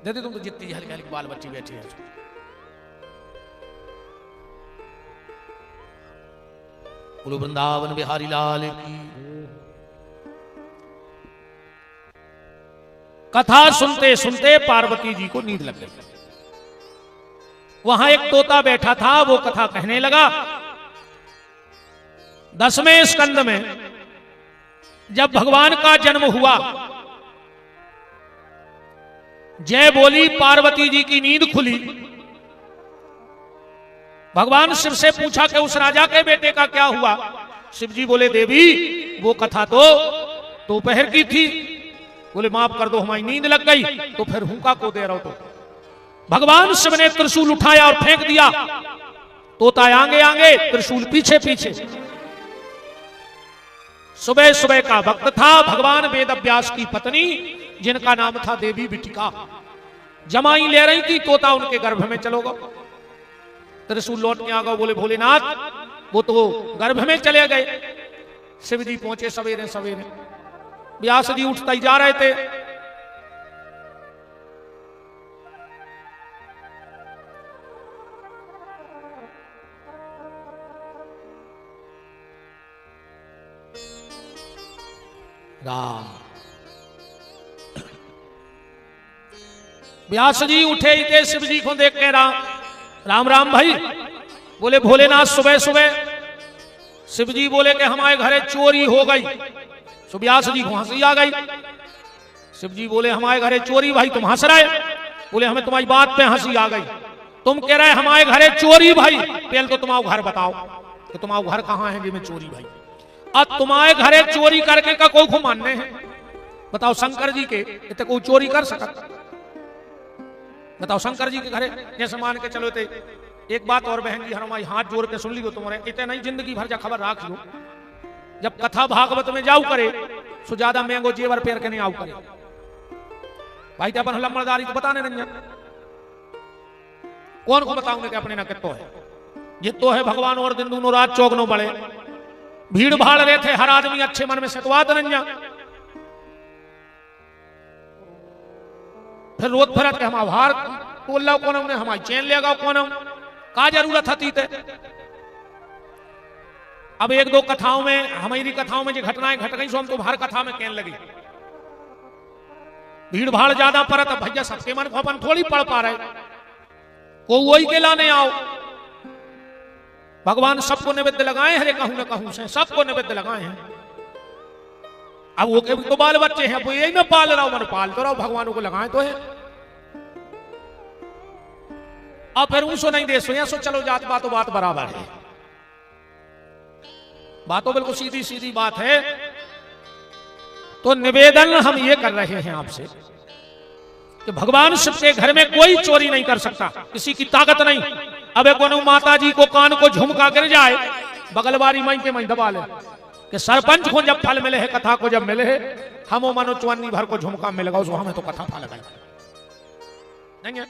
दे दे, तुम तो जितनी हल्की हल्की बाल बच्ची बैठी है। बोलो वृंदावन बिहारी लाल की। कथा सुनते सुनते पार्वती जी को नींद लग गई। वहां एक तोता बैठा था, वो कथा कहने लगा। 10वें स्कंद में जब भगवान का जन्म हुआ, जय बोली, पार्वती जी की नींद खुली। भगवान शिव से पूछा कि उस राजा के बेटे का क्या हुआ। शिव जी बोले देवी वो कथा तो दोपहर की थी। बोले माफ कर दो हमारी नींद लग गई, तो फिर हुंका को दे रहा हो। तो भगवान शिव ने त्रिशूल उठाया और फेंक दिया। तोता आगे आगे, त्रिशूल पीछे पीछे। सुबह सुबह का वक्त था। भगवान वेद व्यास की पत्नी जिनका नाम था देवी बिटिका जमाई ले रही थी, तोता उनके गर्भ में चलो गो। त्रिशूल लौट के आ गए। बोले भोलेनाथ वो तो गर्भ में चले गए। शिव जी पहुंचे सवेरे सवेरे। व्यास जी उठते ही जा रहे थे। राम व्यास जी उठे ही थे, शिव जी को देख के राम राम भाई। बोले भोलेनाथ सुबह सुबह। शिव जी बोले कि हमारे घरे चोरी हो गई। तो व्यास जी को हंसी आ गई। शिव जी बोले हमारे घरे चोरी, भाई तुम हंस रहे। बोले हमें तुम्हारी बात पे हंसी आ गई। तुम कह रहे हमारे घरे चोरी भाई, पहले तो तुम्हारा घर बताओ कि तुम्हारा घर कहां है जिसमें चोरी भाई। अब तुम्हारे घरे चोरी करके का कोई को मानने हैं? बताओ शंकर जी के इतने कोई चोरी कर सकता? बताओ शंकर जी के घरे जैसे मान के चलो थे। एक बात और बहन जी हमारी हाथ जोड़ के सुन लियो, तुम्हारे इतने नहीं जिंदगी भर जा खबर राख लो। जब कथा भागवत में जाऊ करे सो ज्यादा महंगो जेवर पेर के नहीं आऊ करे भाई। तो अपन लम्बरदारी तो बताने नहीं कौन को बताऊंगे कि अपने ना कितो है। ये तो है भगवान और दिन दोनों रात चौगनों बड़े भीड़ भाड़ रहे थे। हर आदमी अच्छे मन में सतवात नहीं। फिर रोज फिरत के हम आभार बोल लो कौन ने हमारी चैन लेगा कौन का जरूरत थी। अब एक दो कथाओं में हमारी कथाओं में जो घटनाएं घट गई सो हम तो हर कथा में कहने लगी। भीड़ भाड़ ज्यादा परत भैया सबके मन को अपन थोड़ी पढ़ पा रहे। को वही के लाने आओ। भगवान सबको निवेद्य लगाए हैं, कहूं न कहूं से सबको निवेद्य लगाए हैं। अब वो के तो बाल बच्चे हैं, वो यही ना पाल रहा हूं, मन पाल तो रहा हूं, भगवानों को लगाए तो है। अब फिर उसो नहीं दे सो चलो जात बातों बात बराबर है। बातों बिल्कुल सीधी सीधी बात है। तो निवेदन हम ये कर रहे हैं आपसे कि भगवान शिव के घर में कोई चोरी नहीं कर सकता, किसी की ताकत नहीं। अब एक माता जी को कान को झुमका गिर जाए, बगलवारी मई के मई दबा ले कि सरपंच को जब फल मिले है, कथा को जब मिले है, हम मनो चवन्नी भर को झुमका मिल गया, हमें तो कथा फल गई नहीं है।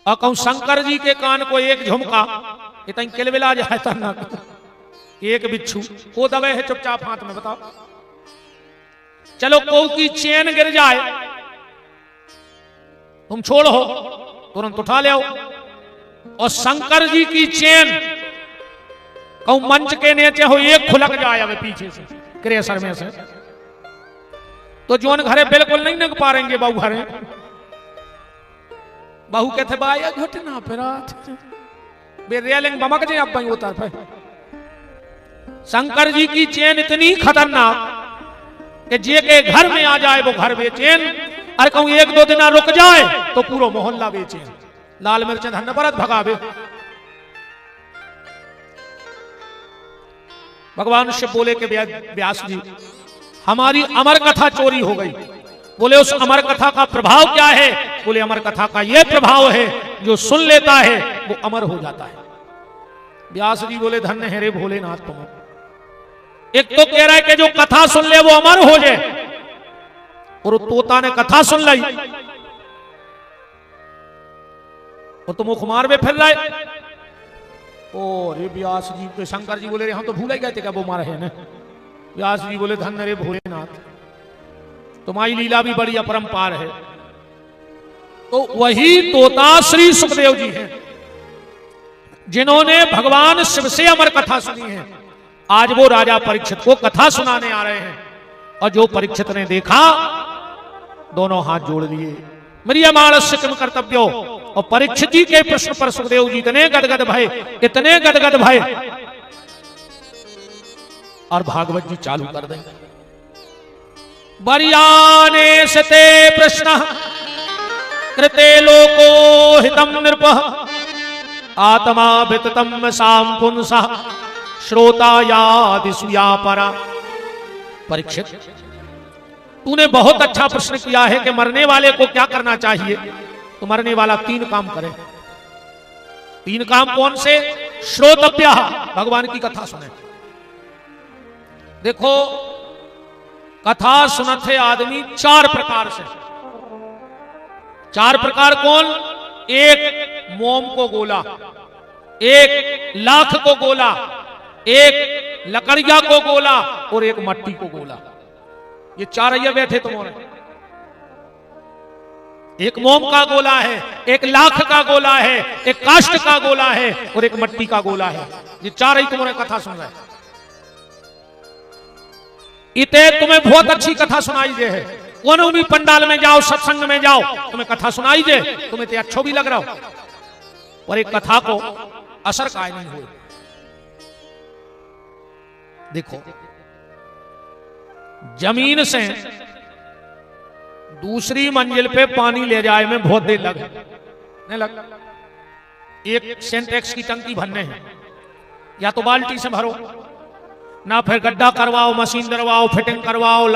और कहूं शंकर जी के कान को एक झुमका इतना किलबिला जाए तना एक बिच्छू वो दबे है चुपचाप हाथ में। बताओ चलो को की चैन गिर जाए तुम छोड़ो तुरंत उठा ले आओ। और शंकर जी की चैन कहूं मंच के नीचे हो एक खुलक जाए अब पीछे से क्रेसर में से, तो जोन घरे बिल्कुल नहीं नग पा रहेंगे। बहू घरे बहू कहते बाया घटना फिर रेलिंग बमक जाए अब वही होता है। शंकर जी की चैन इतनी खतरनाक कि जे के घर में आ जाए वो घर बेचैन। अरे कहूं एक दो दिन रुक जाए तो पूरा मोहल्ला बेचैन। लाल मिर्च धन परत भगावे। भगवान शिव बोले कि व्यास जी हमारी अमर कथा चोरी हो गई। बोले उस अमर कथा का प्रभाव क्या है? बोले अमर कथा का यह प्रभाव है जो सुन लेता है वो अमर हो जाता है। व्यास जी बोले धन्य है रे भोलेनाथ तुम। एक तो कह रहा है कि जो कथा सुन ले वो अमर हो जाए, और तोता ने कथा सुन ली और तुम मुखमार में फिर रहे। ओ रे व्यास जी, तो शंकर जी बोले रे हम तो भूल ही गए थे क्या वो मारे है ना। व्यास जी बोले धन्य रे भोलेनाथ, तुम्हारी लीला भी बड़ी अपरंपार है। तो वही तोता श्री सुखदेव जी हैं जिन्होंने भगवान शिव से अमर कथा सुनी है। आज वो राजा परीक्षित को कथा सुनाने आ रहे हैं, और जो परीक्षित ने देखा दोनों हाथ जोड़ लिए, म्रियमाणस्य किम कर्तव्यो। और परीक्षित जी के प्रश्न पर सुखदेव जी इतने गदगद भय, इतने गदगद भय, और भागवत जी चालू कर देंगे। बरियाने सते प्रश्न कृते लोको हितम नृप आत्मा विततम साम पुंसा श्रोता यादिसुया परा। परीक्षित, तूने बहुत अच्छा प्रश्न किया है कि मरने वाले को क्या करना चाहिए। तो मरने वाला 3 काम करे। 3 काम कौन से? श्रोतव्य, भगवान की कथा सुने। देखो कथा सुनते आदमी 4 प्रकार से। 4 प्रकार कौन? एक मोम को गोला, एक लाख को गोला, एक लकड़िया को गोला, और एक मट्टी को गोला। ये 4 ये बैठे तुम्हारे। एक मोम का गोला है, एक लाख का गोला है, एक काष्ठ का गोला है, और एक मट्टी का गोला है। ये 4 ही तुम्हारे कथा सुन रहे। इते तुम्हें बहुत अच्छी कथा सुनाई दे है। कोनो भी पंडाल में जाओ, सत्संग में जाओ, तुम्हें कथा सुनाई दे, तुम्हें तो अच्छो भी लग रहा हो, और एक कथा को असर काय नहीं हुए। देखो जमीन से दूसरी मंजिल पे पानी ले जाए में बहुत देर लगे, नहीं लग। एक सेंटेक्स की टंकी भरने है, या तो बाल्टी से भरो ना, फिर गड्ढा करवाओ, मशीन दरवाओ, फिटिंग करवाओ,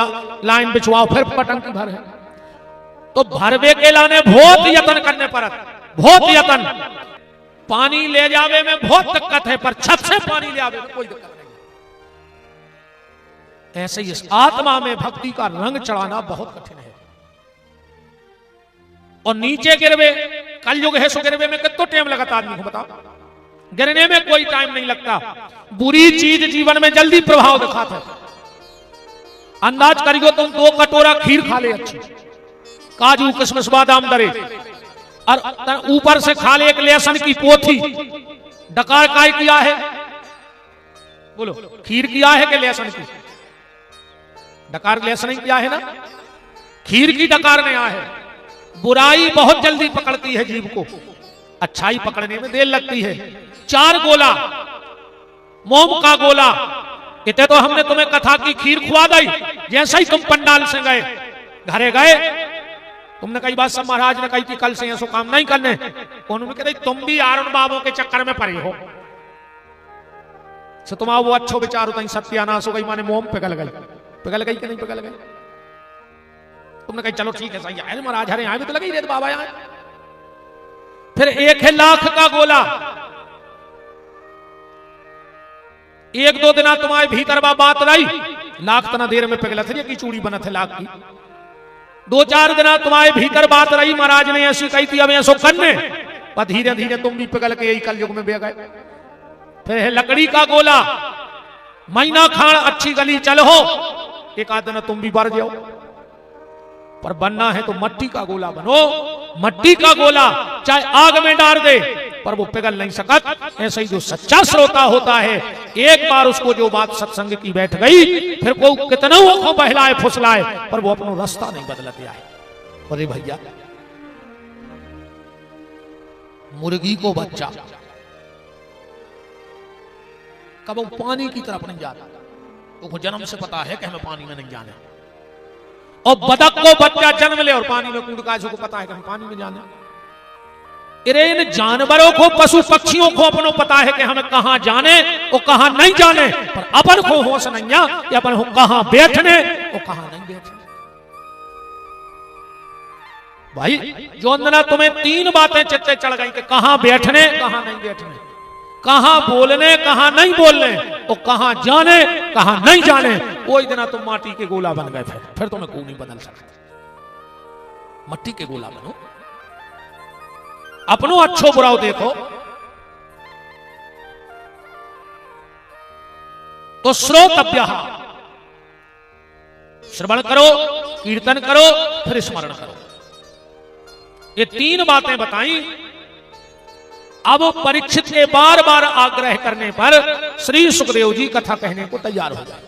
लाइन बिछवाओ, फिर टंकी भरे। तो भरवे के लाने बहुत यत्न करने पर, बहुत यत्न। पानी ले जावे में बहुत दिक्कत है, पर छत से पानी ले आवे में कोई दिक्कत नहीं। ऐसे ही इस आत्मा में भक्ति का रंग चढ़ाना बहुत कठिन है। और नीचे गिरवे, कलयुग है सो गिरवे में कितना टाइम लगाता आदमी को बताओ। गिरने में कोई टाइम नहीं लगता। बुरी चीज जीवन में जल्दी प्रभाव दिखाता है। अंदाज करियो तुम 2 कटोरा खीर खा ले अच्छी, काजू किशमिश बादाम दरे, और ऊपर से खा ले एक लहसुन की पोथी। डकार काय किया है? बोलो, खीर किया है कि लहसुन की? डकार लहसुन ही किया है ना, खीर की डकार ने आया है। बुराई बहुत जल्दी पकड़ती है जीव को, अच्छाई पकड़ने में देर लगती है। 4 गोला, मोम का गोला, इतने तो हमने तुम्हें कथा की खीर खुआ दी। जैसे ही तुम पंडाल से गए, घरे गए, तुमने कई बात सब महाराज ने कही थी कल से ऐसा काम नहीं करने। उन्होंने कहा तुम भी आरुण बाबू के चक्कर में पड़े हो। तो तुम्हारा वो अच्छो विचार होता सत्यानाश हो गई, माने मोम पिघल गई। पिघल गई कि नहीं पिघल गई? तुमने कही चलो ठीक है सही है महाराज, हरे यहाँ भी तो लगे ही रहे बाबा यहाँ। फिर एक है लाख का गोला। 1-2 दिन तुम्हारे भीतर बात रही, लाख तना देर में पिघला थी की चूड़ी बना थे लाख की। 2-4 दिन तुम्हारे भीतर बात रही, महाराज ने ऐसी कही थी अब ऐसो करने, पर धीरे धीरे तुम भी पिघल के यही कलयुग में बह गए। फिर है लकड़ी का गोला। महीना खान अच्छी गली चलो, 1 आध दिन तुम भी बढ़ जाओ। पर बनना है तो मट्टी का गोला बनो। मट्टी का गोला चाहे आग में डाल दे पर वो पिघल नहीं सकत। ऐसे ही जो सच्चा श्रोता होता है, एक बार उसको जो बात सत्संग की बैठ गई, फिर को कितना वो बहलाए फुसलाए पर वो अपना रास्ता नहीं बदलते आए। अरे भैया, मुर्गी को बच्चा कब वो पानी की तरफ नहीं जाता, तो जन्म से पता है कि हमें पानी में नहीं जाना। और बतख को बच्चा जन्म ले और पानी में कूद का, को पता है कि हम पानी में जाना। इन जानवरों को, पशु पक्षियों को अपनों पता है कि हमें कहां जाने और कहां नहीं जाने, पर अपन को होश नहीं कि अपन को कहां बैठने और कहां नहीं बैठने। भाई जो अंदना तुम्हें तीन बातें चित्ते चढ़ गई कि कहां बैठने कहां नहीं बैठने, कहां बोलने कहां नहीं बोलने, और कहां जाने कहां नहीं जाने, वो इतना तुम माटी के गोला बन गए। फिर तुम्हें कोई नहीं बदल सकता। मट्टी के गोला बनो, अपनो अच्छो बुराओ देखो। तो श्रोतव्य, श्रवण करो, कीर्तन करो, फिर स्मरण करो। ये तीन बातें बताई। अब परीक्षित के बार बार आग्रह करने पर श्री सुखदेव जी कथा कहने को तैयार हो गए।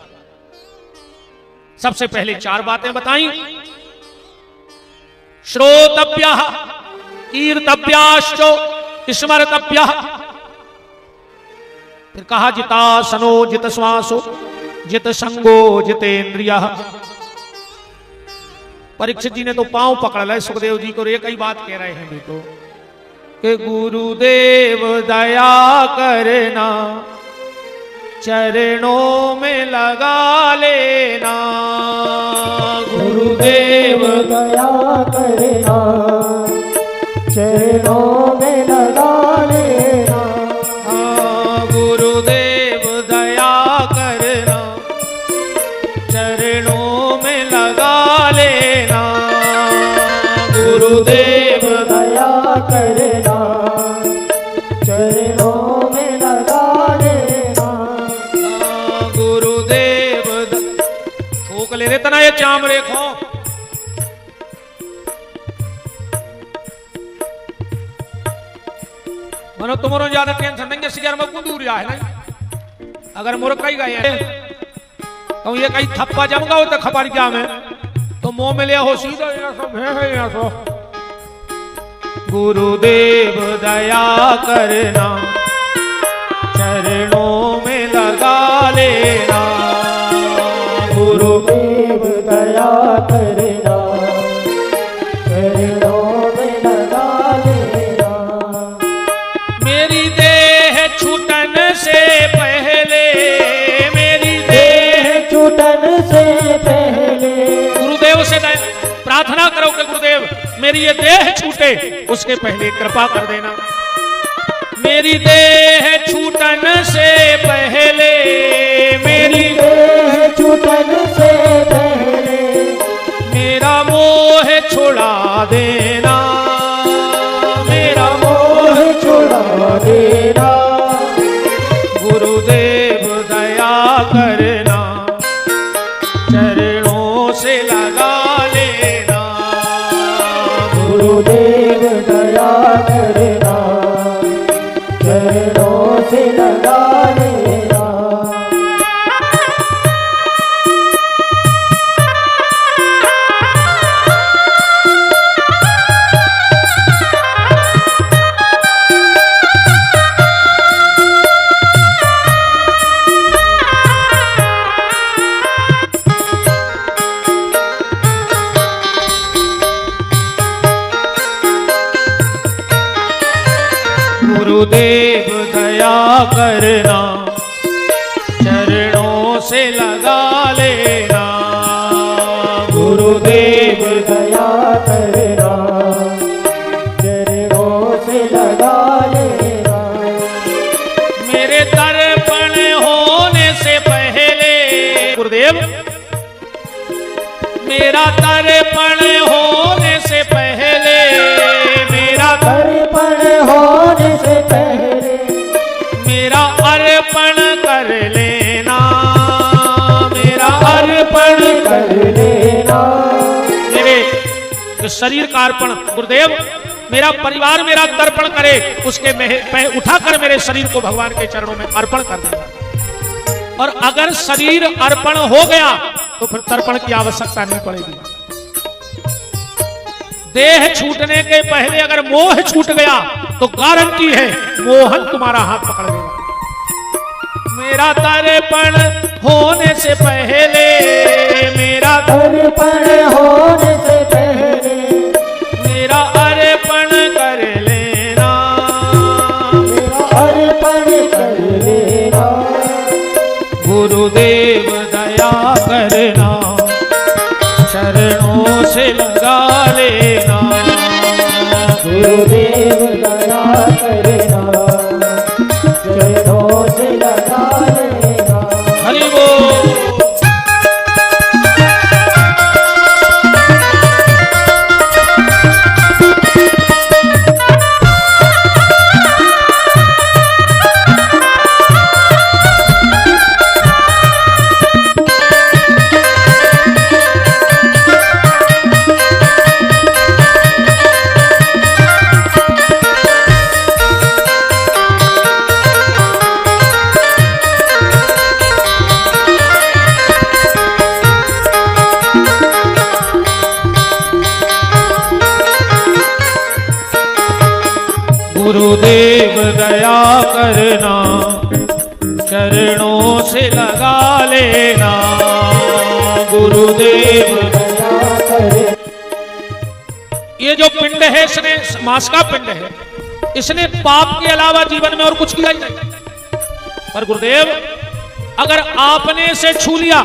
सबसे पहले चार बातें बताई। श्रोतव्य, कीर्तव्याश्च, स्मर्तव्य। फिर कहा जितासनो जित श्वासो जित संगो जितेन्द्रिय। परीक्षित जी ने तो पांव पकड़ लिया सुखदेव जी को, एक ही बात कह रहे हैं बेटो कि गुरुदेव दया करना, चरणों में लगा लेना। गुरुदेव दया करना, चरणों में लगा लेना। गुरुदेव दया करना, चरणों में लगा लेना। गुरुदेव दया करना, चरणों में लगा लेना। गुरुदेव ठोक ले रे तना ये चाम रेखो। मनो तुम्हारो ज्यादा टेंशन नहीं है, सिगर में कुंदूर है नहीं। अगर मोर कहीं गए हैं तो ये कहीं थप्पा जमगा हो तो खबर क्या में तो मुंह में ले हो सीधा सब है सो। गुरुदेव दया करना, चरणों में लगा लेना। गुरुदेव दया करना, चरणों में लगा लेना। मेरी देह छूटन से पहले, मेरी देह छूटन से पहले, गुरुदेव से प्रार्थना करो कि गुरुदेव मेरी ये देह छूटे उसके पहले कृपा कर देना। मेरी देह छूटन से पहले, मेरी देह छूटन से पहले, मेरा मोह छुड़ा देना। मेरा मोह छुड़ा देना। गुरुदेव दया करना, चरणों से लगा लेना। गुरुदेव दया करना, चरणों से लगा लेना। गुरुदेव दया करना, चरणों से लगा लेना। गुरुदेव दया करना, चरणों से लगा लेना। मेरे दर्पण होने से पहले, गुरुदेव मेरा दर्पण होने से पहले, मेरा दर्पण होने से पहले, मेरा अर्पण कर लेना। मेरा अर्पण कर लेना। मेरे जो शरीर का अर्पण, गुरुदेव मेरा परिवार मेरा तर्पण करे, उसके उठाकर मेरे शरीर को भगवान के चरणों में अर्पण कर देना। और अगर शरीर अर्पण हो गया तो फिर तर्पण की आवश्यकता नहीं पड़ेगी। देह छूटने के पहले अगर मोह छूट गया तो गारंटी है मोहन तुम्हारा हाथ पकड़ लेगा। मेरा तर्पण होने से पहले, मेरा तर्पण होने से पहले, मेरा अर्पण कर लेना। मेरा अर्पण कर लेना। गुरुदेव दया करना, चरणों से लगा लेना। गुरुदेव दया करना, चरणों से लगा लेना। हरि बोल। गुरुदेव दया करना, चरणों से लगा लेना। गुरुदेव दया करना। ये जो पिंड है, इसने मांस का पिंड है, इसने पाप के अलावा जीवन में और कुछ किया ही नहीं। पर गुरुदेव अगर आपने इसे छू लिया,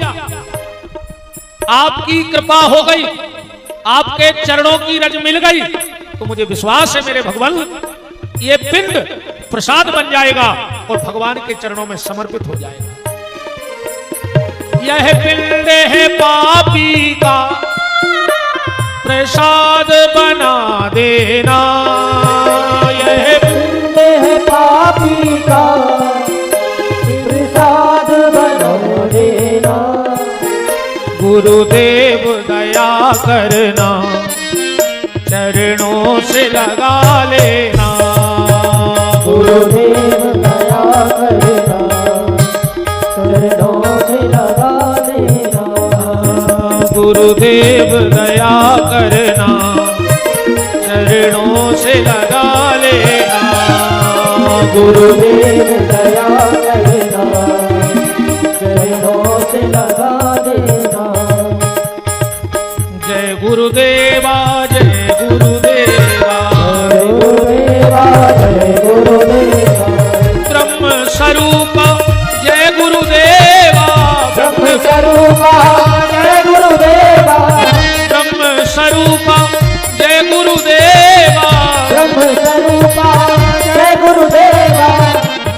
आपकी कृपा हो गई, आपके चरणों की रज मिल गई, तो मुझे विश्वास है मेरे भगवान, ये पिंड प्रसाद बन जाएगा और भगवान के चरणों में समर्पित हो जाएगा। यह पिंड है पापी का, प्रसाद बना देना। यह पिंड है पापी का, प्रसाद बना देना। गुरुदेव दया करना, चरणों से लगा लेना। गुरुदेव दया करना, चरणों से लगा देना। गुरुदेव दया करना, चरणों से लगा लेना। गुरुदेव दया करना, चरणों से लगा देना। जय गुरुदेवा, जय गुरुदेवा, जय गुरुदेवा, जय गुरुदेवा। ब्रह्म स्वरूप जय गुरुदेवा, ब्रह्म स्वरूपा जय गुरुदेवा, ब्रह्म स्वरूप जय गुरुदेवा, ब्रह्म स्वरूपा जय गुरुदेवा।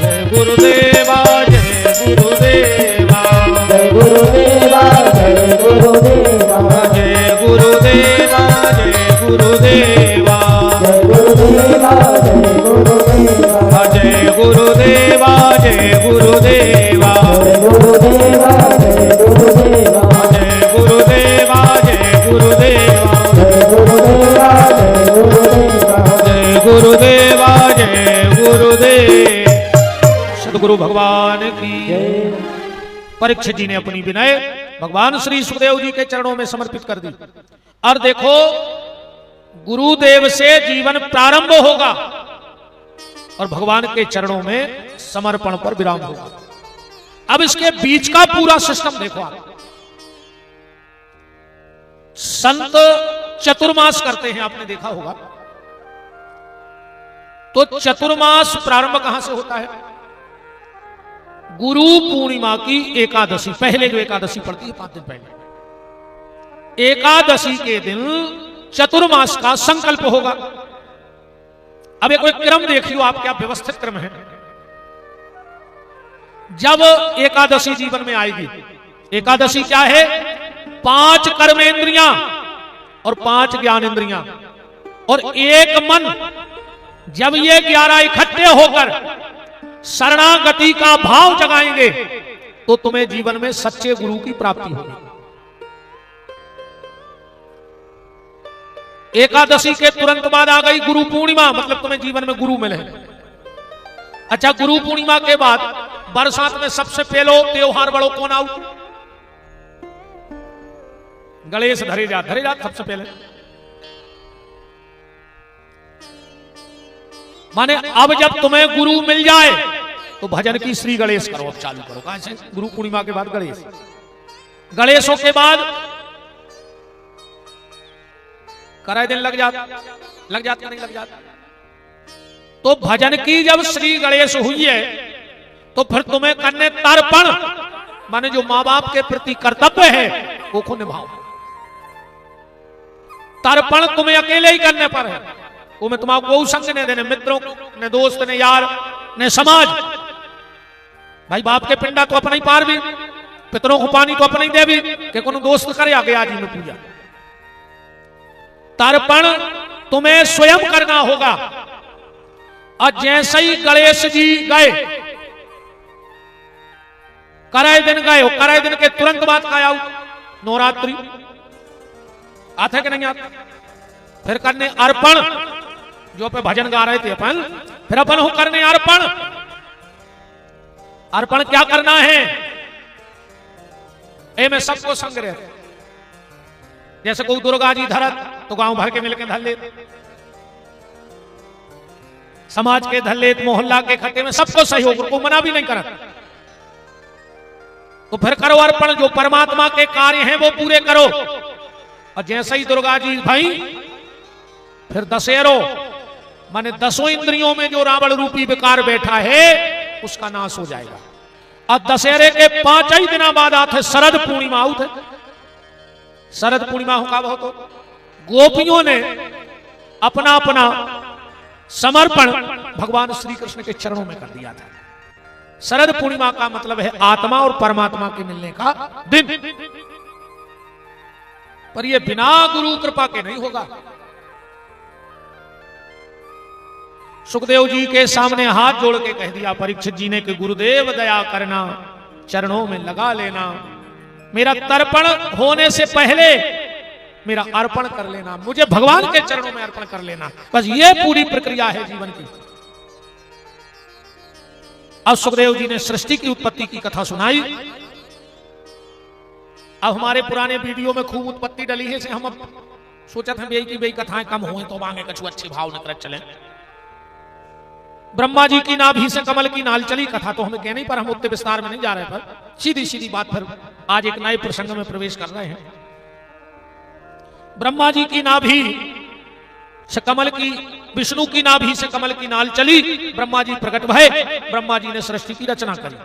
जय गुरुदेवा, जय गुरुदेवा, जय गुरुदेवा, जय गुरुदेवा। जय गुरुदेवा, जय गुरुदेवा, जय गुरुदेवा, जय गुरुदेवा। जय गुरुदेवा, जय गुरुदेवा, जय गुरुदेवा, जय गुरुदेवा। जय गुरुदेवा, जय गुरुदेवा, जय गुरुदेवा, जय गुरुदेवा। जय गुरुदेवा, जय गुरुदेव। सदगुरु भगवान की जय। परीक्षित जी ने अपनी विनय भगवान श्री सुखदेव जी के चरणों में समर्पित कर दी। और देखो, गुरुदेव से जीवन प्रारंभ होगा और भगवान के चरणों में समर्पण पर विराम होगा। अब इसके बीच का पूरा सिस्टम देखो आप। संत चतुर्मास करते हैं, आपने देखा होगा। तो चतुर्मास प्रारंभ कहां से होता है? गुरु पूर्णिमा की एकादशी, पहले जो एकादशी पड़ती है 5 दिन पहले, एकादशी के दिन चतुर्मास का संकल्प होगा। अब एक क्रम देखियो आप, क्या व्यवस्थित क्रम है। जब एकादशी जीवन में आएगी, एकादशी क्या है? 5 कर्मेंद्रियां और 5 ज्ञानेंद्रियां और एक मन, जब ये 11 इकट्ठे होकर शरणागति का भाव जगाएंगे तो तुम्हें जीवन में सच्चे गुरु की प्राप्ति होगी। एकादशी के तुरंत बाद आ गई गुरु पूर्णिमा, मतलब तुम्हें जीवन में गुरु मिले। अच्छा, गुरु पूर्णिमा के बाद बरसात में सबसे पहले त्योहार बड़ो कौन आउ? गणेश धरे जात सबसे पहले। माने अब जब तुम्हें गुरु मिल जाए तो भजन की श्री गणेश करो, अब चालू करो। कहां से? गुरु पूर्णिमा के बाद गणेश, गणेशों के बाद कराए दिन लग जाता नहीं लग जाता। तो भजन की जब श्री गणेश हुई है तो फिर तुम्हें करने तर्पण, माने जो मां बाप के प्रति कर्तव्य है वो को निभाओ। तर्पण तुम्हें अकेले ही करने पर है, वो मैं तुम्हारा कोई संग ने देने, मित्रों ने, दोस्त ने, यार ने, समाज। भाई बाप के पिंडा तो अपना ही पार भी, पितरों को पानी तो अपना ही दे भी, कि कोनो दोस्त करे आगे आज में पूजा। तर्पण तुम्हें स्वयं करना होगा। और जैसे ही गणेश जी गए, कराए दिन गए, कराए दिन के तुरंत बाद का आओ नवरात्रि आते कि नहीं आते, फिर करने अर्पण, जो पे भजन गा रहे थे अपन, फिर अपन हो करने अर्पण। अर्पण क्या करना है, ए में सबको संग रहे। जैसे कोई दुर्गा जी धरत तो गांव भर के मिलकर धर ले, समाज के धर ले, मोहल्ला के खत्ते में सबको सहयोग, को मना भी नहीं करत। तो फिर करो अर्पण, जो परमात्मा के कार्य हैं वो पूरे करो। और जैसे ही दुर्गा जी भाई, फिर दशहरो माने 10 इंद्रियों में जो रावण रूपी विकार बैठा है उसका नाश हो जाएगा। और दशहरे के 5 ही दिना बाद आते शरद पूर्णिमा आउत है। शरद पूर्णिमा हो का बहुत, गोपियों ने अपना अपना समर्पण भगवान श्री कृष्ण के चरणों में कर दिया था। शरद पूर्णिमा का मतलब है आत्मा और परमात्मा के मिलने का दिन। पर यह बिना गुरु कृपा के नहीं होगा। सुखदेव जी के सामने हाथ जोड़ के कह दिया परीक्षित जी ने कि गुरुदेव दया करना, चरणों में लगा लेना, मेरा तर्पण होने से पहले मेरा अर्पण कर लेना, मुझे भगवान के चरणों में अर्पण कर लेना। बस ये पूरी प्रक्रिया है जीवन की। अब सुखदेव जी ने सृष्टि की उत्पत्ति की कथा सुनाई। अब हमारे पुराने वीडियो में खूब उत्पत्ति डली है, से हम अब सोचा था कि भाई कथाएं कम हुए तो आगे कछु अच्छे भाव न चले। ब्रह्मा जी की नाभि से कमल की नाल चली, कथा तो हमें कह नहीं, पर हम उतने विस्तार में नहीं जा रहे, पर सीधी सीधी बात पर आज एक नए प्रसंग में प्रवेश कर रहे हैं। ब्रह्मा जी की नाभि से कमल की, विष्णु की नाभि से कमल की नाल चली, ब्रह्मा जी प्रकट भय, ब्रह्मा जी ने सृष्टि की रचना करी।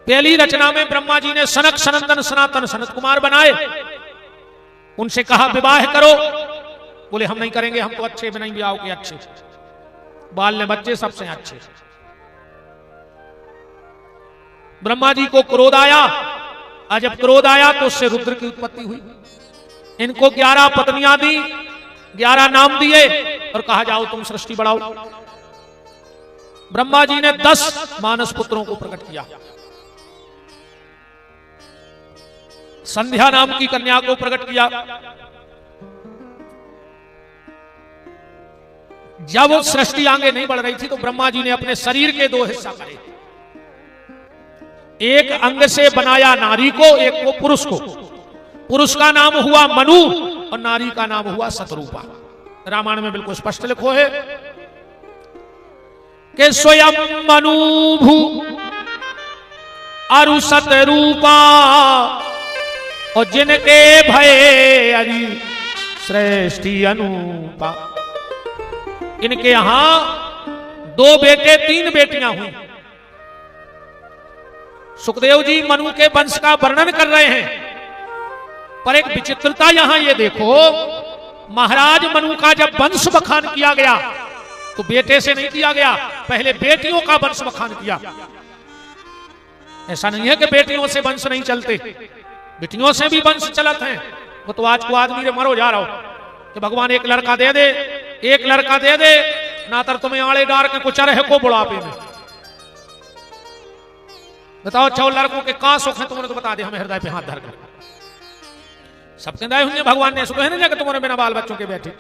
पहली रचना में ब्रह्मा जी ने सनक सनंदन सनातन सनत कुमार बनाए। उनसे कहा विवाह करो, बोले हम नहीं करेंगे, हम तो अच्छे बनाई ब्याह के अच्छे, बाल ने बच्चे सबसे अच्छे। ब्रह्मा जी को क्रोध आया, और जब क्रोध आया तो उससे रुद्र की उत्पत्ति हुई। इनको 11 पत्नियां दी, 11 नाम दिए और कहा जाओ तुम सृष्टि बढ़ाओ। ब्रह्मा जी ने 10 मानस पुत्रों को प्रकट किया। संध्या नाम की कन्या को प्रकट किया। जब वो सृष्टि आगे नहीं बढ़ रही थी तो ब्रह्मा जी ने अपने शरीर के 2 हिस्सा करे। एक अंग से बनाया नारी को, एक को पुरुष को। पुरुष का नाम हुआ मनु और नारी का नाम हुआ सतरूपा। रामायण में बिल्कुल स्पष्ट लिखो है कि स्वयं मनु भू अरु सतरूपा, और जिनके भय अरि सृष्टि अनुपा। इनके यहां 2 बेटे 3 बेटियां हुई। सुखदेव जी मनु के वंश का वर्णन कर रहे हैं, पर एक विचित्रता यहां ये देखो, महाराज मनु का जब वंश बखान किया गया तो बेटे से नहीं किया गया, पहले बेटियों का वंश बखान किया। ऐसा नहीं है कि बेटियों से वंश नहीं चलते, बेटियों से भी वंश चलत हैं। वो तो आज को आदमी रे मरो जा रहा हो कि भगवान एक लड़का दे दे, एक लड़का दे दे, ना तर तुम्हें आड़े डार के कुछ रहे को बुढ़ापे में। बताओ 6 लड़कों के कहां सुख है, तुमने तो बता दे हमें हृदय पे हाथ धर कर। सबके दाए हुए भगवान ने सुख है ना कि तुम्हारे बिना बाल बच्चों के बैठे,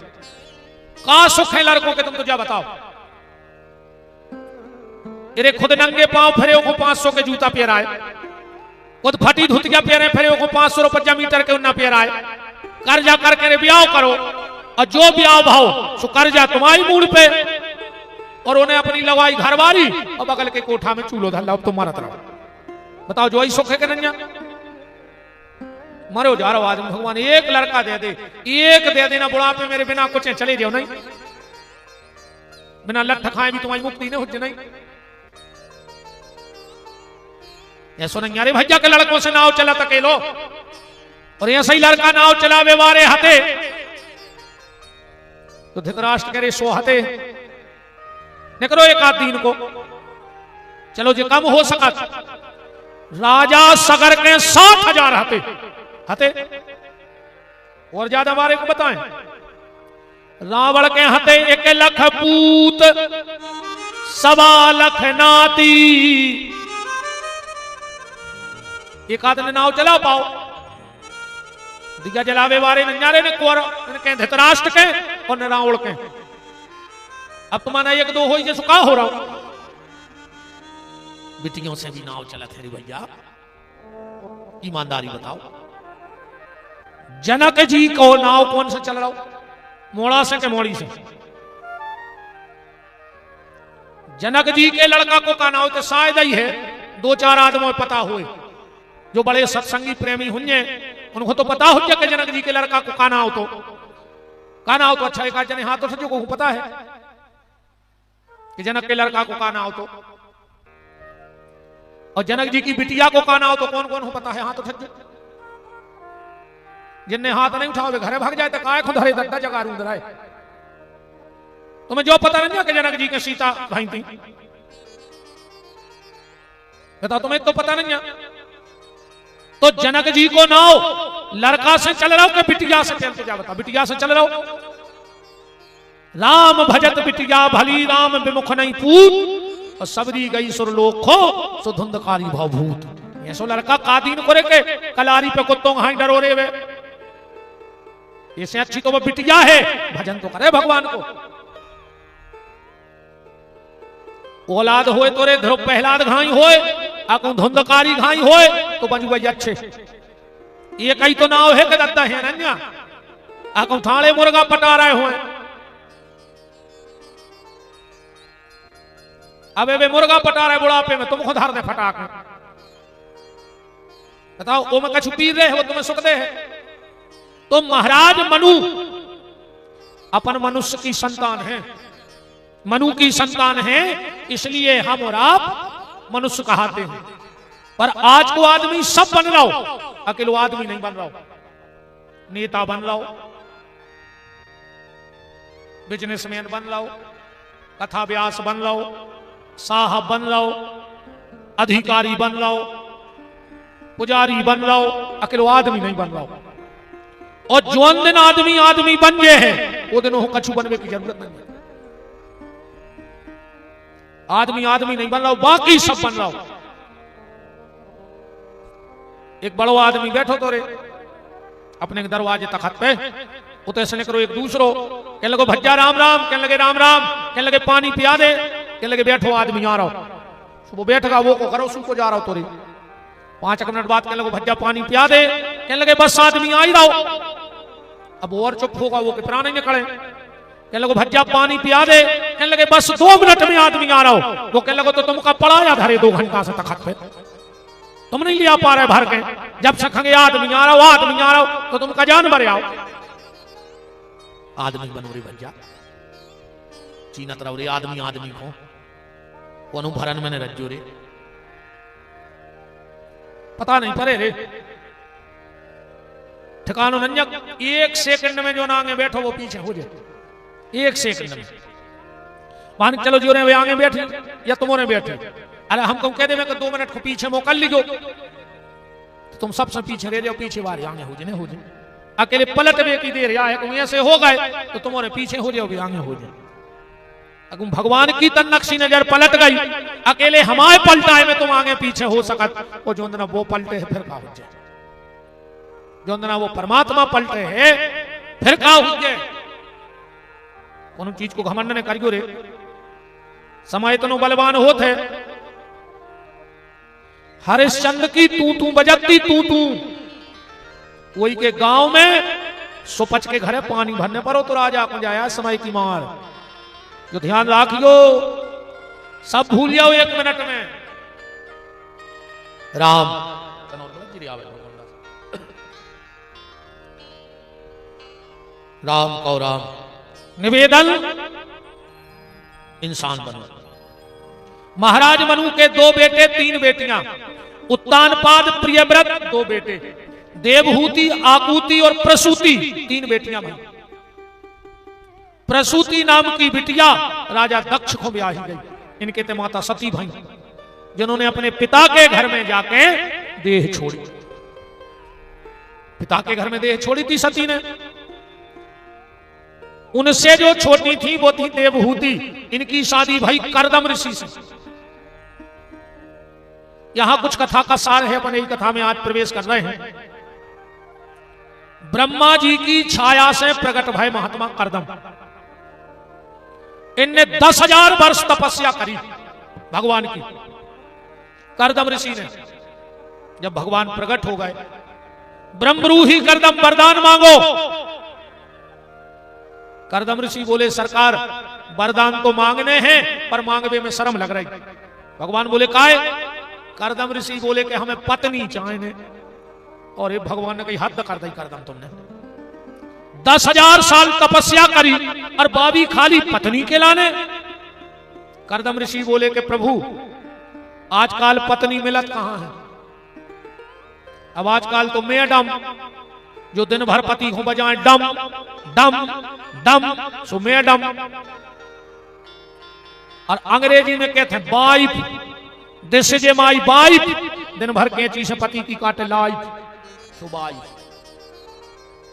कहां सुख है लड़कों के, तुम तो जा बताओ। अरे खुद नंगे पांव फिरे को 500 के जूता पहराए, खुद फटी धुतिया पहरे फिरे को 550 मीटर के उन्ना पहराए। कर्जा करके ब्याह करो, और जो ब्याह भाव सो कर्जा तुम्हारी मूड पे, और उन्हें अपनी लगाई घरवारी और बगल के कोठा में चूल्हो धल्ला, अब तुम मरत रहो। बताओ जो ही सुख है कि नहीं, मरो जा रहा हो आदमी। भगवान एक लड़का दे दे, एक दे देना, बुढ़ापे मेरे बिना कुछ चले जाओ नहीं, बिना लठ खाए भी तुम्हारी मुक्ति नहीं होती नहीं। ऐसा नहीं अरे भैया के लड़कों से नाव चला तकेलो, और ऐसा ही लड़का नाव चलावे वारे हते तो धृतराष्ट्र कह रहे सोहते निकलो एक आध दिन को, चलो जो कम हो सका। राजा सगर के 60,000 हते हते और ज्यादा बारे को बताएं। रावण के हते 1 लाख पूत 1.25 लाख नाती। एक आदमी नाव चला पाओ, दिया जलावे वाले नजारे ने कुंवर के धृतराष्ट्र के और न रावण के। अब तुम्हारा 1-2 हो जैसे का हो रहा हो, बिटियों से भी नाव चला थे भैया, ईमानदारी बताओ। जनक जी को नाव कौन से चल रहा हो, मोड़ा से के मोड़ी से? जनक जी के लड़का को का नाव तो शायद ही है 2-4 आदमों में पता हुए, जो बड़े सत्संगी प्रेमी हुए उनको तो पता हो कि जनक जी के लड़का को का नाव तो अच्छा एक जने हाथों से जो को पता है कि जनक के लड़का को का नाव तो, और जनक जी की बिटिया को का नाव तो कौन कौन हो पता है हाथ उठ। जिनने हाथ नहीं उठाओ घरे भाग जाए तो काय खुद हरे दत्ता जगह रुद्राए। तुम्हें जो पता नहीं कि जनक जी के सीता भाई थी, बताओ तुम्हें तो पता नहीं है। तो जनक जी को नाव लड़का से चल रहा हो कि बिटिया से चल जा, बता बिटिया से चल रहा हो। राम भजत बिटिया भली राम विमुख नहीं पूत, और सबरी गई सुरलोक खो सुधुंधकारी भवभूत। ऐसो लड़का कादीन करे के कलारी पे कुत्तों हाई डरोरे वे, इससे अच्छी तो वो बिटिया है, भजन तो करे भगवान को। औलाद होए तोरे ध्रुव प्रहलाद घाई होए, आकू धुंधकारी घाई होए तो बंजू भाई अच्छे। ये कई तो नाव है कि दत्ता है नन्या, आकू थाले मुर्गा पटा रहे हुए। अबे वे मुर्गा पटा रहे बुढ़ापे में, तुम खुद हर दे फटाक। बताओ वो में कछु पीर रहे हो, तुम्हें सुख दे है। तो महाराज मनु अपन मनुष्य की संतान है, मनु की संतान है, इसलिए हम और आप मनुष्य कहते हैं। पर आज को आदमी सब बन रहा हो, अकेलो आदमी नहीं बन रहा हो। नेता बन रहा हो, बिजनेसमैन बन रहा हो, कथा व्यास बन रहा हो, साहब बन रहा हो, अधिकारी बन रहा हो, पुजारी बन रहा हो, अकेलो आदमी नहीं बन रहा हो। और जो दिन आदमी बन गए हैं वो दिन कछु बनने की जरूरत नहीं है। आदमी नहीं बन रहा हो, बाकी सब बन रहा हो। एक बड़ो आदमी बैठो तो रे अपने दरवाजे तखत पे, उते से निकलो एक दूसरो कहने लगो भज्जा राम राम, कहने लगे राम राम, कहने लगे पानी पिया दे, कहने लगे बैठो आदमी आ रहा हो। वो बैठगा वो को करो उसको जा रहा हो तो रे 5 मिनट बाद कहने लगो भज्जा पानी पिया दे, कहने लगे बस आदमी आ ही रहा हो। अब वो और चुप होगा, वो कि प्राण नहीं निकले। कहने लगो भज्जा पानी पिया दे, कहने लगे बस 2 मिनट में आदमी आ रहा हो। वो कहने लगो तो तुमका पड़ाया धरे 2 घंटा से तखत पे, तुम नहीं लिया पा रहे भर के। जब से खंगे आदमी आ रहा हो तो तुमका जान भरे आओ। आदमी बनो रे भज्जा, चीनत रहो रे आदमी को कोनु भरन मैंने रज्जो रे, पता नहीं परे रे ठिकानो नंजक। 1 सेकंड में जो ना आगे बैठो वो पीछे हो जाए, 1 सेकंड में। मान चलो जो वे आगे बैठे या तुमने बैठे, अरे हमको कह दे कि 2 मिनट को पीछे मौका लीजो, तो तुम सबसे पीछे रह जाओ, पीछे वाले आगे हो जाए। अकेले पलट में की देर या है ऐसे हो गए तो तुम्हारे पीछे हो जाओगे, आगे हो जाए। अगर भगवान की तन्नक्शी नजर पलट गई, अकेले हमारे पलटाए में तुम आगे पीछे हो सकत, और जो ना वो पलटे है फिर का हो जाए, जो ना वो परमात्मा पलटे है फिर का हो जाए। कौन चीज को घमंड ने करियो रे, समय इतनो बलवान होते हरिश्चंद्र की तू बजती तू वही के गांव में सुपच के घरे पानी भरने पर हो तो राजा को जाया समय की मार। जो ध्यान रखियो सब भूल जाओ 1 मिनट में। राम राम को राम निवेदन इंसान बनो। महाराज मनु के 2 बेटे 3 बेटियां, उत्तानपाद प्रियव्रत 2 बेटे, देवहूति आकूति और प्रसूति 3 बेटियां भाई। प्रसूति नाम की बिटिया राजा दक्ष को ब्याही गई। इनके ते माता सती भाई, जिन्होंने अपने पिता के घर में जाके देह छोड़ी। पिता के घर में देह छोड़ी थी सती ने। उनसे जो छोटी थी वो थी देवहूति। इनकी शादी भाई करदम ऋषि से। यहां कुछ कथा का सार है, अपन यही कथा में आज प्रवेश कर रहे हैं। ब्रह्मा जी की छाया से प्रकट भय महात्मा करदम। इनने 10,000 वर्ष तपस्या करी भगवान की। करदम ऋषि ने जब भगवान प्रकट हो गए, ब्रह्मरूही करदम वरदान मांगो। करदम ऋषि बोले सरकार वरदान तो मांगने हैं पर मांगवे में शर्म लग रही। भगवान बोले काहे? करदम ऋषि बोले कि हमें पत्नी चाहिए। और ये भगवान ने कही हद कर दी करदम तुमने। 10,000 साल तपस्या करी और बाबी खाली पत्नी के लाने। करदम ऋषि बोले कि प्रभु आजकल पत्नी मिलत कहां है? अब आजकल तो मैडम जो दिन भर पति को बजाएं डम डम डम, सो मैडम। और अंग्रेजी में कहते हैं wife, this is a my wife. दिन भर कैंची से पति की काटे लाइफ, सो वाइफ।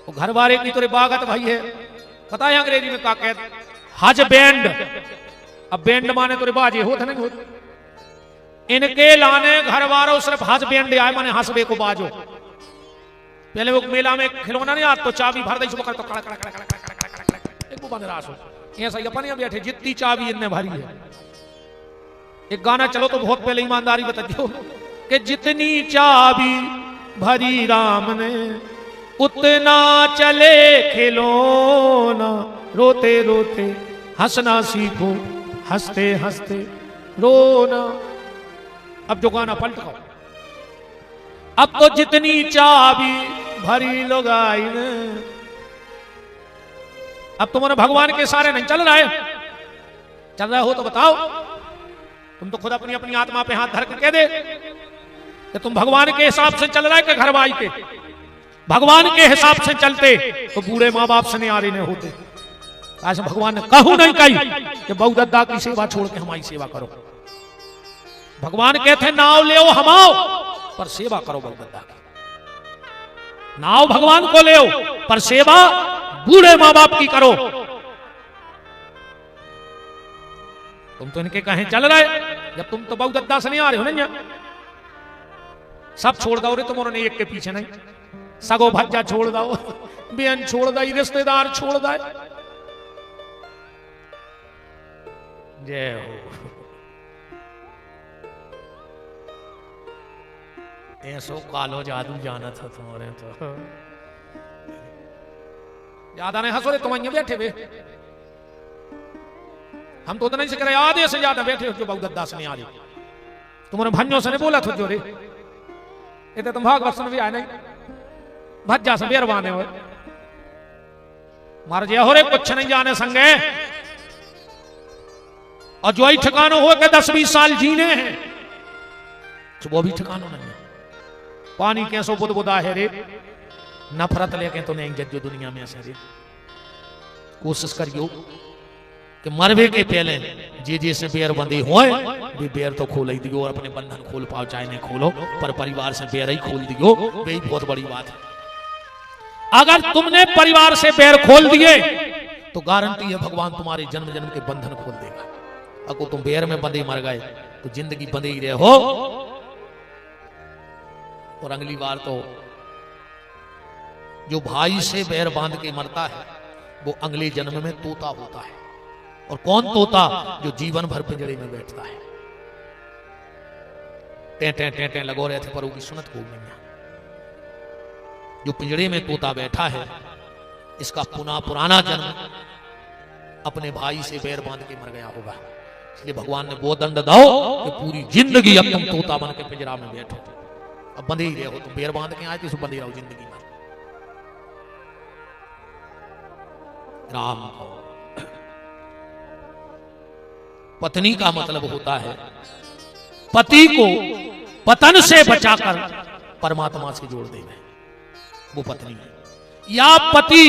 वो घर वाले की तो बागत भाई है। पता है अंग्रेजी में क्या कहते? हस्बैंड। अब बैंड माने तो बाजे होते नहीं होते। इनके लाने घर वालों सिर्फ हस्बैंड आए माने हंसबे को बाजो। पहले वो मेला में खिलौना नहीं आता तो चाबी भर दे तो कड़ कड़ कड़ कड़ कड़ एक वो बंद रास हो। ऐसा ही अपन बैठे जितनी चाबी इतने भारी है। एक गाना चलो तो बहुत पहले ईमानदारी बता दियो कि जितनी चाबी भरी राम ने उतना चले खिलौना। रोते रोते हंसना सीखो, हंसते हंसते रोना। अब जो गाना पलट गो। अब तो जितनी चाबी भरी लोग आई ने। अब तुम्हारे भगवान के सारे नहीं चल रहा है। चल रहा हो तो बताओ। तुम तो खुद अपनी अपनी आत्मा पे हाथ धर के कह दे कि तुम भगवान के हिसाब से चल रहा है कि घरवाई के? भगवान के हिसाब से चलते तो बूढ़े माँ बाप से नहीं होते। ऐसे भगवान ने कहू नहीं कही कि बहु दद्दा की सेवा छोड़ के हमारी सेवा करो। भगवान कहते नाव ले हमाओ पर सेवा करो बहु दद्दा की। नाव भगवान को ले पर सेवा बूढ़े माँ बाप की करो। तुम तो इनके कहें चल रहे, जब तुम तो बहु दद्दा से नहीं आ रहे हो ना। सब छोड़ दो रे तुम, उन्होंने एक के पीछे नहीं। सगो भज्जा छोड़ दो, बेन छोड़ दई, रिश्तेदार छोड़ दे। जय हो। ऐसो कालो जादू जाना था तुम्हारे तो। ज्यादा नहीं हंसो रे तुम यहाँ बैठे हुए। हम तो नहीं सिख रहे, आधे से ज्यादा बैठे हो जो बहु दद्दा से नहीं आ रही। तुम्हारे भन्यों से नहीं बोला था जो रे। ये तो तुम भागवत सुन भी आए नहीं, भज्जा से बेरवाने हो मार जय हो रे। कुछ नहीं जाने संगे और जो ही ठिकानो हो के 10-20 साल जीने हैं तो वो भी ठिकानो नहीं है। पानी कैसो बुद बुदा है रे। नफरत लेके तो नहीं जज्जो दुनिया में ऐसे रे। कोशिश करियो कि मरवे के पहले जे से बेर बंदी होए भी बेर तो खोल ही दियो। और अपने बंधन खोल पाओ चाहे नहीं खोलो, पर परिवार से बेर ही खोल दियो। वही बहुत बड़ी बात है। अगर तुमने परिवार से बेर खोल दिए तो गारंटी है भगवान तुम्हारे जन्म जन्म के बंधन खोल देगा। अगर तुम बेर में बंधे मर गए तो जिंदगी बंधे ही रहे हो। और अगली बार तो जो भाई से बैर बांध के मरता है वो अगले जन्म में तोता होता है। और कौन तोता? जो जीवन भर पिंजड़े में बैठता है। टें लगो रहे थे पर उसकी सुनत को नहीं। जो पिंजड़े में तोता बैठा है इसका पुराना जन्म अपने भाई से बैर बांध के मर गया होगा। इसलिए भगवान ने वो दंड दो कि पूरी जिंदगी अब तुम तोता बन के पिंजरा में बैठो। अब बंधे ही रहो। तुम बैर बांध के आए थे, बंधे रहो जिंदगी में। राम पत्नी का मतलब होता है पति को पतन से बचाकर परमात्मा से जोड़ देना। वो पत्नी है। या पति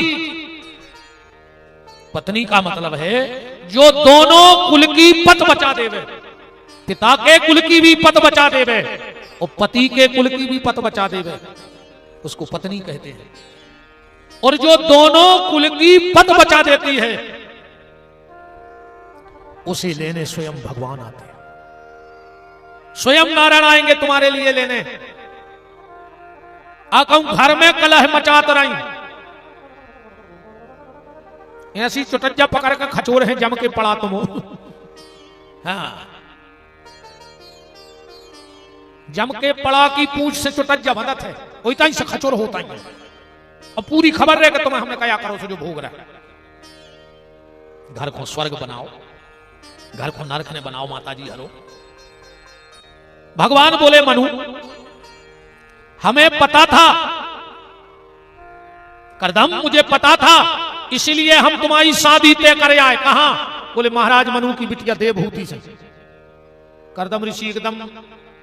पत्नी का मतलब है जो दोनों कुल की पत बचा देवे, पिता के कुल की भी पत बचा देवे और पति के कुल की भी पत बचा देवे, उसको पत्नी कहते हैं। और जो दोनों कुल की पत बचा देती है उसे लेने स्वयं भगवान आते हैं। स्वयं नारायण आएंगे तुम्हारे लिए लेने। आकम घर में कलह मचात रही, ऐसी चुटज्जा पकड़ कर खचोर है जम के पड़ा तुम। हाँ, जम के पड़ा की पूंछ से चुटज्जा बंधत है, वही ही से खचोर होता ही। अब पूरी खबर रहे कि तुम्हें हमने कहा करो से जो भोग रहा है। घर को स्वर्ग बनाओ, घर को नरक ने बनाओ माता जी हरो। भगवान बोले मनु हमें पता था, करदम मुझे पता था, इसीलिए हम तुम्हारी शादी तय करे आए। कहां? बोले महाराज मनु की बिटिया देवहूति से। करदम ऋषि एकदम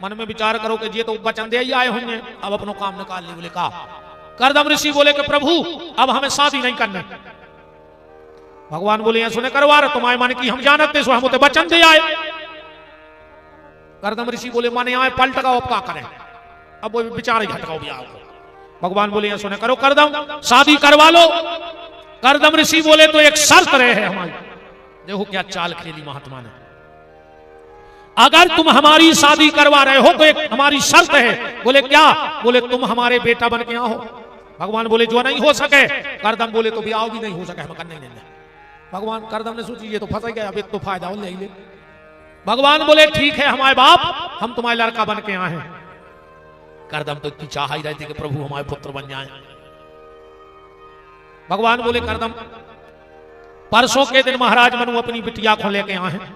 मन में विचार करो कि ये तो वचन दे ही आए होंगे, अब अपनो काम निकाल ले। बोले कहा? करदम ऋषि बोले कि प्रभु अब हमें शादी नहीं करनी। भगवान बोले यह सुने करवा रहे तुम्हारे मन की हम जानते सो हम तो वचन दे आए। करदम ऋषि बोले माने आए पलट का अब क्या करें, अब वो विचार ही घटकाओ भी आओ। भगवान बोले यह सुने करो करदम शादी करवा लो। करदम ऋषि बोले तो एक शर्त रहे है हमारी। देखो क्या चाल खेली महात्मा ने। अगर तुम हमारी शादी करवा रहे हो तो एक हमारी शर्त है। बोले क्या? बोले तुम हमारे बेटा बन के आओ। भगवान बोले जो नहीं हो सके। करदम बोले तो ब्याह भी नहीं हो सके, हम करने नहीं। भगवान करदम ने सोची ये तो फंस गया, अब एक तो फायदा ले ले। भगवान बोले ठीक है हमारे बाप, हम तुम्हारे लड़का बन के आए हैं। करदम तो इतनी चाह ही रहती कि प्रभु हमारे पुत्र बन जाए। भगवान बोले करदम परसों के दिन महाराज मनु अपनी बिटिया को लेके आए हैं,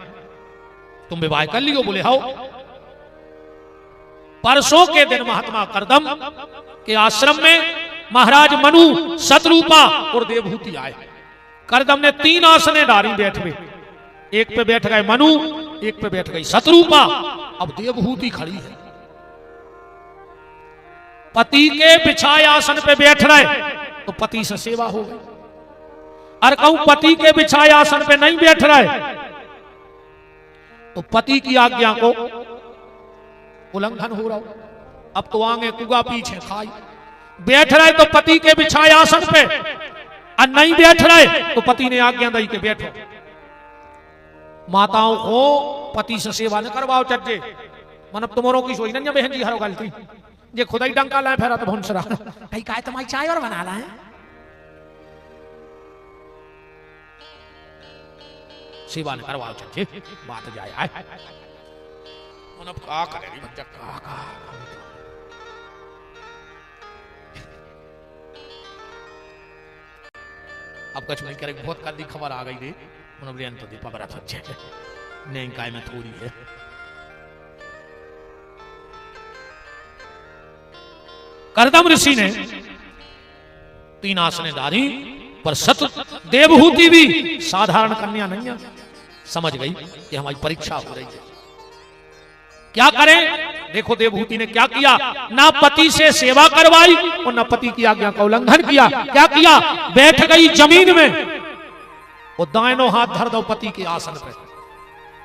तुम विवाह कर लियो। बोले हाओ। परसों के दिन महात्मा करदम के आश्रम में महाराज मनु शतरूपा और देवहूति आए। करदम ने 3 आसने डाली बैठ में, एक पे बैठ गए मनु, एक पे बैठ गई शतरूपा, अब देवहूति खड़ी है। पति के बिछाए आसन पे बैठ रहे तो पति से सेवा हो गई। और कहूं पति के बिछाए आसन पे नहीं बैठ रहे तो पति की आज्ञा को उल्लंघन हो रहा हो। अब तो आगे कुगा पीछे खाई। बैठ रहे तो पति के बिछाए आसन पे, और नहीं बैठ रहे तो पति ने आज्ञा दी के बैठो। माताओं को पति से सेवा न करवाओ चर्चे मन तुम्हारों की सोई ना बहन जी हरो गलती ये खुदा ही डंका लाए फेरा तो भुनसरा कहीं काय तुम्हारी चाय और बना रहा है। सेवा न करवाओ चर्चे बात जाए आए अब का करे बच्चा का अब कछ नहीं करे बहुत कर दी खबर आ गई रे मन तो दीपा बड़ा अच्छे नहीं काय में थोड़ी है। करदम ऋषि ने 3 आसने डाली पर सत देवहूति भी साधारण कन्या नहीं है। समझ गई कि हमारी परीक्षा हो रही है, क्या करें। देखो देवहूति ने क्या किया, ना पति से सेवा करवाई और ना पति की आज्ञा का उल्लंघन किया। क्या किया, बैठ गई जमीन में और दाहिनों हाथ धर दो पति के आसन पे।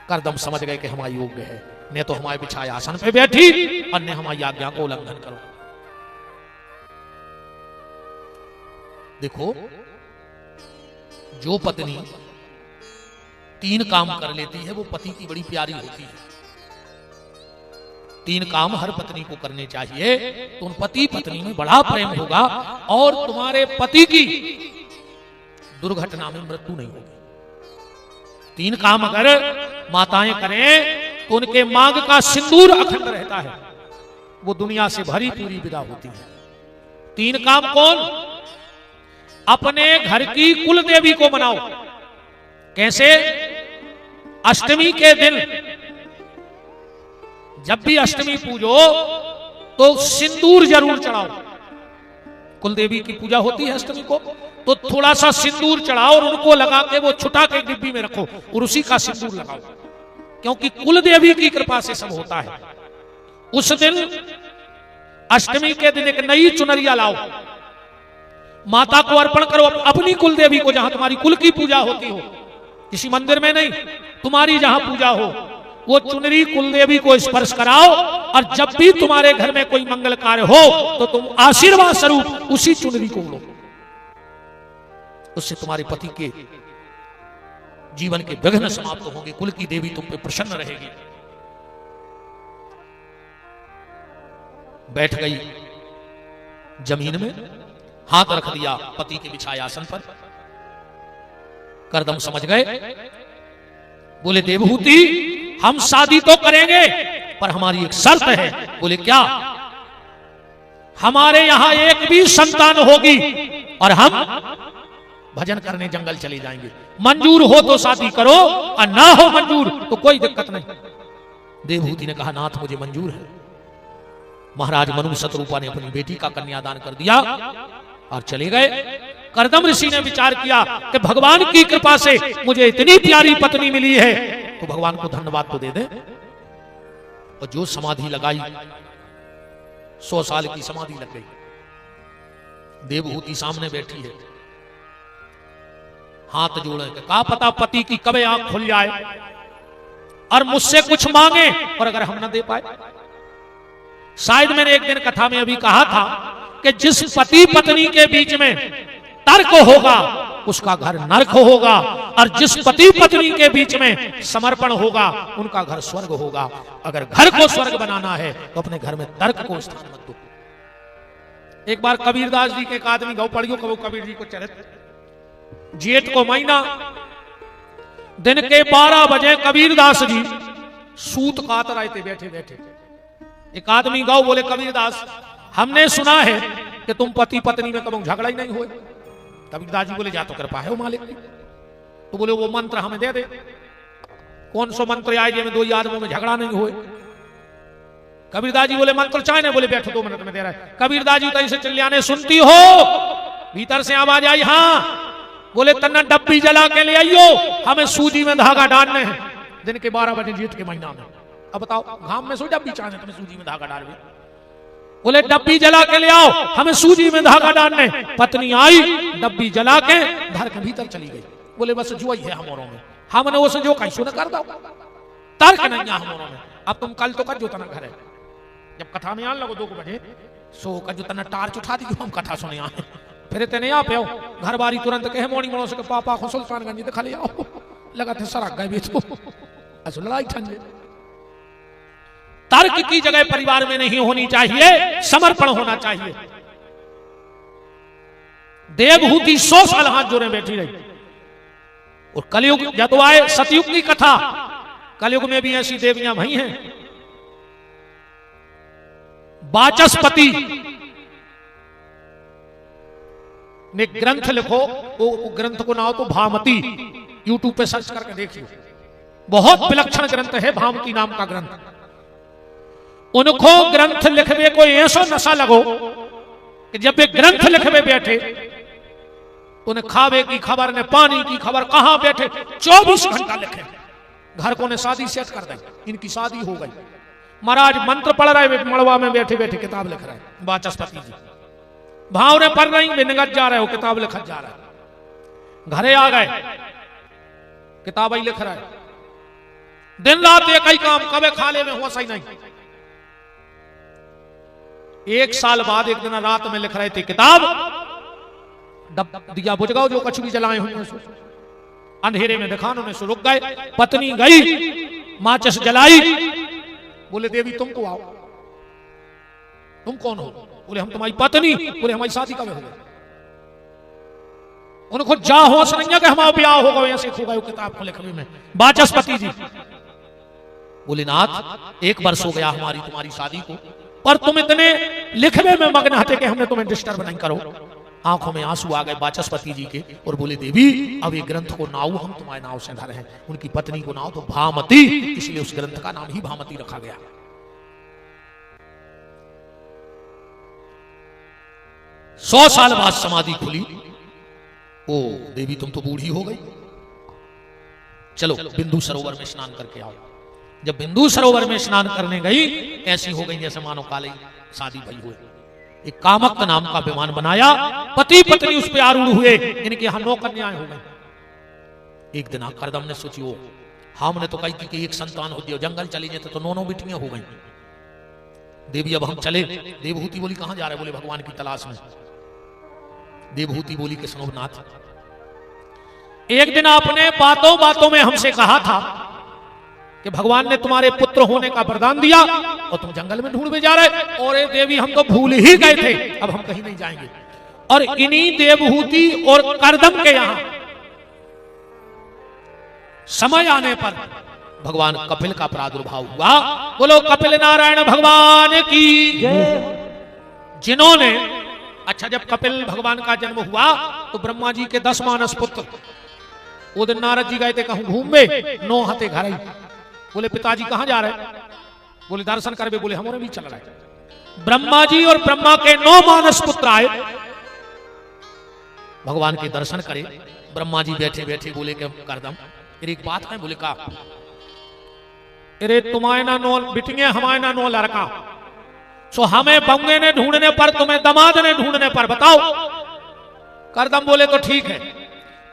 करदम समझ गए कि हमारी योग्य है, ने तो हमारे बिछाए आसन पे बैठी और ने हमारी आज्ञा को उल्लंघन करो। देखो जो पत्नी 3 काम कर लेती है वो पति की बड़ी प्यारी होती है। 3 काम हर पत्नी को करने चाहिए तो उन पति पत्नी में बड़ा प्रेम होगा और तुम्हारे पति की दुर्घटना में मृत्यु नहीं होगी। 3 काम अगर माताएं करें तो उनके मांग का सिंदूर अखंड रहता है, वो दुनिया से भरी पूरी विदा होती है। 3 काम कौन? अपने घर की कुल देवी को मनाओ। कैसे? अष्टमी के दिन जब भी अष्टमी पूजो तो सिंदूर जरूर चढ़ाओ। कुल देवी की पूजा होती है अष्टमी को तो थोड़ा सा सिंदूर चढ़ाओ और उनको लगा के वो छुटा के डिब्बी में रखो और उसी का सिंदूर लगाओ, क्योंकि कुल देवी की कृपा से सब होता है। उस दिन अष्टमी के दिन एक नई चुनरिया लाओ, माता को अर्पण करो, अपनी कुल देवी को, जहां तुम्हारी कुल की पूजा होती हो, किसी मंदिर में नहीं, तुम्हारी जहां पूजा हो, वो चुनरी कुल देवी को स्पर्श कराओ। और जब भी तुम्हारे घर में कोई मंगल कार्य हो तो तुम आशीर्वाद स्वरूप उसी चुनरी को लो, उससे तुम्हारे पति के जीवन के विघ्न समाप्त होंगे, कुल की देवी तुम पे प्रसन्न रहेगी। बैठ गई जमीन में, हाथ रख दिया पति के बिछाए आसन पर। करदम समझ गए, बोले देवहूति हम शादी तो करेंगे पर हमारी एक शर्त है। बोले क्या? हमारे यहां एक भी संतान होगी और हम भजन करने जंगल चले जाएंगे। मंजूर हो तो शादी करो और ना हो मंजूर तो कोई दिक्कत नहीं। देवहूति ने कहा नाथ मुझे मंजूर है। महाराज मनु शतरूपा ने अपनी बेटी का कन्यादान कर दिया और चले गए। करदम ऋषि ने विचार किया कि भगवान की कृपा से मुझे इतनी प्यारी पत्नी मिली है तो भगवान को धन्यवाद तो दे दे। और जो समाधि लगाई 100 साल की समाधि लग गई। देवहूति सामने बैठी है, हाथ जोड़े, कहा पता पति की कब आंख खुल जाए और मुझसे कुछ मांगे और अगर हम न दे पाए। शायद मैंने एक दिन कथा में अभी कहा था कि जिस पति पत्नी के बीच में तर्क होगा उसका घर नरक होगा, और जिस पति पत्नी के बीच में समर्पण होगा उनका घर स्वर्ग होगा। अगर घर को स्वर्ग बनाना है तो अपने घर में तर्क को स्थान मत दो। एक बार कबीरदास जी के एक आदमी गौ पड़ियो कबो कबीर जी को चरित, जेठ को महीना, दिन के 12 बजे कबीरदास जी सूत काट रहे थे बैठे बैठे। एक आदमी गौ, बोले कबीरदास हमने सुना है कि तुम पति पत्नी में कभी झगड़ा ही नहीं हुए। कबीरदास जी बोले जा तो कृपा है वो मालिक की। तो बोले वो मंत्र हमें दे दे, कौन सो मंत्र आए जिसमें दो आदमियों में झगड़ा नहीं हुए। कबीरदास जी बोले मंत्र चाहे, बोले बैठो 2 मिनट में दे रहा है। कबीरदास जी तो ऐसे चिल्लाने सुनती हो, भीतर से आवाज आई हाँ। बोले तन्ना डब्बी जला के ले आइयो, हमें सूजी में धागा डालने हैं। दिन के 12 बजे जेठ के महीना में। अब बताओ घाम में सो डब्बी चाहे तुम्हें सूजी में धागा डाल। बोले डब्बी जला के ले आओ, हमें सूजी में धागा डालने। पत्नी आई, डब्बी जला के घर के भीतर चली गई। बोले बस जो ही है हमारों में, हमने उसे जो कहीं सुन कर दो, तर्क नहीं है हमारों में। अब तुम कल तो कर जो तना घर है, जब कथा में आने लगो 2 बजे सो कर जो तना टार्च उठा दी हम कथा सुने आए, फिर तेने आ पे घर बारी तुरंत कहे मोनी मोड़ो से पापा को सुल्तानगंज दिखा ले आओ। लगा थे सराग गए बेचो, ऐसा लड़ाई ठंडे। तर्क की जगह परिवार में नहीं होनी चाहिए, समर्पण होना चाहिए। देवहूति 100 साल हाथ जोड़े बैठी रही। और कलयुग जब तो आए, सतयुग की कथा, कलयुग में भी ऐसी देवियां भई हैं। वाचस्पति ने ग्रंथ लिखो, वो ग्रंथ को नाम तो भामती, यूट्यूब पे सर्च करके देखिए, बहुत विलक्षण ग्रंथ है भामती नाम का ग्रंथ। उनको ग्रंथ लिखवे को ऐसा नशा लगो कि जब वे ग्रंथ लिखवे बैठे तो उन्हें खावे की खबर ने पानी की खबर, कहां बैठे 24 घंटा लिखे। घर को ने शादी सेट कर दी, इनकी शादी हो गई। महाराज मंत्र पढ़ रहे, मड़वा में बैठे बैठे किताब लिख रहे वाचस्पति जी। भाव ने पढ़ रही, निगत जा रहे हो, किताब लिखत जा रहा है। घरे आ गए, किताब ही लिख रहा है। दिन रात एक ही काम, कभी खाले में हुआ सही नहीं। 1 साल बाद एक दिन रात में लिख रहे थे किताब, दिया बुझ गओ जो कछु भी जलाए हुए सो, अंधेरे में दिखानों में सो रुक गए। पत्नी गई, माचिस जलाई। बोले देवी तुम तो आओ, तुम कौन हो? बोले हम तुम्हारी पत्नी। बोले हमारी शादी कब हो गई? उनको जा होश नहीं है कि हमारा ब्याह होगा, ऐसे खो गए किताब को लिखने में। वाचस्पति जी बोले नाथ 1 वर्ष हो गया हमारी तुम्हारी शादी को, पर तुम इतने लिखने में मग्न थे कि हमने तुम्हें डिस्टर्ब नहीं करो। आंखों में आंसू आ गए वाचस्पति जी के और बोले देवी अब ये ग्रंथ को नाव हम तुम्हारे नाव से धर हैं। उनकी पत्नी को नाव तो भामती, इसलिए उस ग्रंथ का नाम ही भामती रखा गया। सौ साल बाद समाधि खुली। ओ देवी तुम तो बूढ़ी हो गई, चलो बिंदु सरोवर में स्नान करके आओ। जब बिंदु सरोवर में स्नान करने गई, ऐसी हो गई जैसे मानो काले शादी भई हुई। एक कामक नाम का विमान बनाया, पति पत्नी उस पर आरूढ़ हुए, इनके यहां 9 कन्याएं हो गई। एक दिन करदम ने सोची, ओ हमने तो कही थी कि एक संतान हो दिया, जंगल चली जाते तो 9 बिटियां हो गई। देवी अब हम चले। देवहूति बोली कहां जा रहे? बोले भगवान की तलाश में। देवहूति बोली कि सुनो नाथ, एक दिन आपने बातों बातों में हमसे कहा था कि भगवान ने तुम्हारे पुत्र होने का वरदान दिया और तुम जंगल में ढूंढ में जा रहे। और ये देवी हम तो भूल ही गए थे, अब हम कहीं नहीं जाएंगे। और इन्हीं देवहूति और करदम के यहां समय आने पर भगवान कपिल का प्रादुर्भाव हुआ। बोलो कपिल नारायण भगवान की जय। जिन्होंने, अच्छा जब कपिल भगवान का जन्म हुआ तो ब्रह्मा जी के 10 मानस पुत्र, वो दिन नारद जी गए थे कहूं घूमे, 9 हते घर आई। बोले पिताजी कहां जा रहे? बोले दर्शन करवे। बोले हमारे भी चल रहे। ब्रह्मा जी और ब्रह्मा के 9 मानस पुत्र आए, भगवान के दर्शन करे। ब्रह्मा जी बैठे बैठे बोले कि करदम एक बात है। बोले का? अरे तुम्हारे ना 9 बिटियां, हमारे ना 9 लड़का, सो हमें बंगे ने ढूंढने पर, तुम्हें दमाद ने ढूंढने पर, बताओ। करदम बोले तो ठीक है।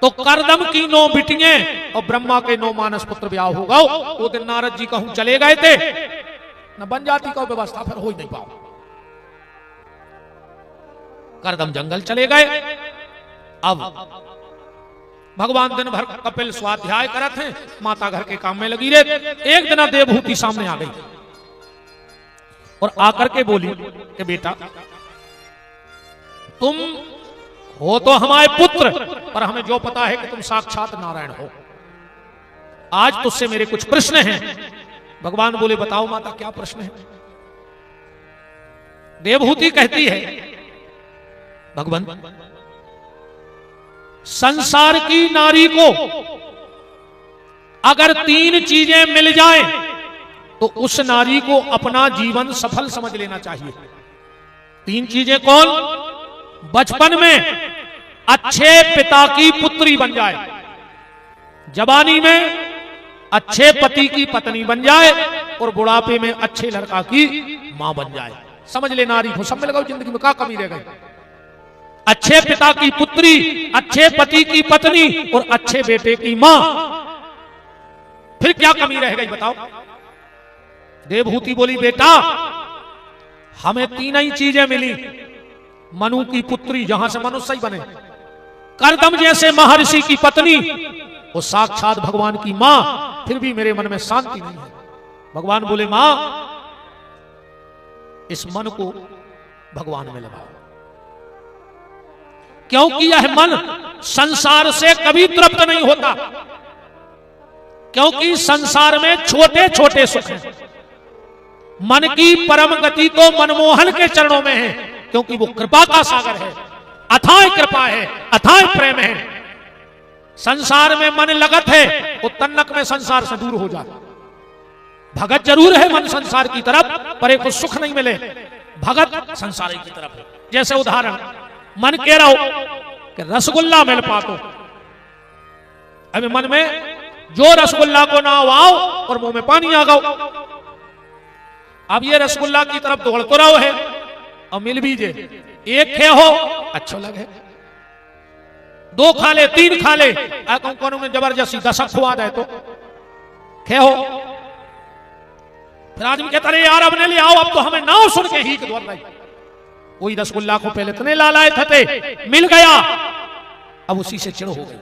तो करदम की 9 बिटियां और ब्रह्मा के 9 मानस पुत्र ब्याह होगा। वो दिन नारद जी कहूं चले गए थे, न बन जाती का व्यवस्था, फिर हो ही नहीं पाओ। करदम जंगल चले गए। अब भगवान दिन भर कपिल स्वाध्याय करत हैं, माता घर के काम में लगी रहे। एक दिन देवहूति सामने आ गई और आकर के बोली कि बेटा तुम हो तो हमारे पुत्र, पर हमें जो पता है कि तुम साक्षात नारायण हो। आज तुझसे मेरे कुछ प्रश्न हैं। भगवान बोले बताओ माता क्या प्रश्न है? देवहूति कहती है भगवान, संसार की नारी को अगर 3 चीजें मिल जाएं तो उस नारी को अपना जीवन सफल समझ लेना चाहिए। 3 चीजें कौन? बचपन में अच्छे पिता की पुत्री बन जाए, जवानी में अच्छे पति की पत्नी बन जाए, और बुढ़ापे में अच्छे लड़का की मां बन जाए। समझ ले नारी को, सब में लगाओ, जिंदगी में क्या कमी रह गई? अच्छे पिता की पुत्री, अच्छे पति की पत्नी और अच्छे बेटे की मां, फिर क्या कमी रह गई बताओ? देवहूति बोली बेटा हमें 3 ही चीजें मिली। मनु की पुत्री, जहां से मनुष्य ही बने, करदम जैसे महर्षि की पत्नी और साक्षात भगवान की मां, फिर भी मेरे मन में शांति नहीं है। भगवान बोले मां इस मन को भगवान में लगाओ, क्योंकि यह मन संसार से कभी तृप्त नहीं होता, क्योंकि संसार में छोटे छोटे सुख हैं। मन की परम गति तो मनमोहन के चरणों में है, क्योंकि वो कृपा का सागर है, अथाह कृपा है, अथाह प्रेम है। संसार में मन लगत है तो तन्नक में संसार से दूर हो जाता। भगत जरूर है मन संसार की तरफ, पर एक सुख नहीं मिले, भगत संसार की तरफ है। जैसे उदाहरण, मन कह रहा हो कि रसगुल्ला मिल पातो, अभी मन में जो रसगुल्ला को ना आओ और मुंह में पानी आ गओ। अब ये रसगुल्ला की तरफ दौड़ तो रहो है और मिल भी जे, एक खे हो अच्छा लगे, 2 खा ले, 3 खा ले, कोनो में जबरदस्ती 10 खुआ दे तो खे हो। फिर आदमी कहता यार अब ने ले आओ, अब तो हमें नाव सुन के ही दौड़ रही। वही रसगुल्ला को पहले इतने लालाए थे, मिल गया, अब उसी से चिढ़ हो गई।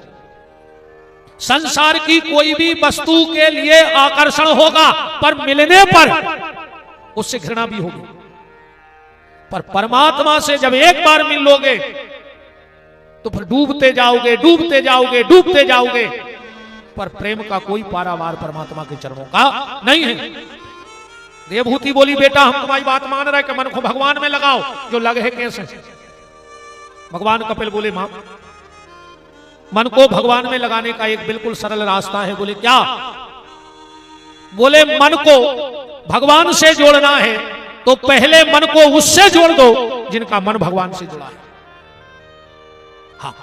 संसार की कोई भी वस्तु के लिए आकर्षण होगा, पर मिलने पर उससे घृणा भी होगी। पर परमात्मा से जब एक बार मिल लोगे तो फिर डूबते जाओगे, डूबते जाओगे, डूबते जाओगे। पर प्रेम का कोई पारावार परमात्मा के चरणों का नहीं है। देवहूति बोली बेटा हम तुम्हारी बात मान रहे कि मन को भगवान में लगाओ, जो लगे है कैसे? भगवान कपिल बोले मां मन को भगवान में लगाने का एक बिल्कुल सरल रास्ता है। बोले क्या? बोले मन को भगवान से जोड़ना है तो पहले मन को उससे जोड़ दो जिनका मन भगवान से जुड़ा है। हाँ,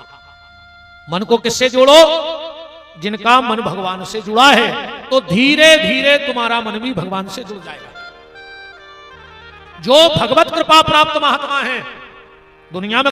मन को किससे जोड़ो? जिनका मन भगवान से जुड़ा है, तो धीरे धीरे तुम्हारा मन भी भगवान से जुड़ जाएगा। जो भगवत कृपा प्राप्त महात्मा हैं दुनिया में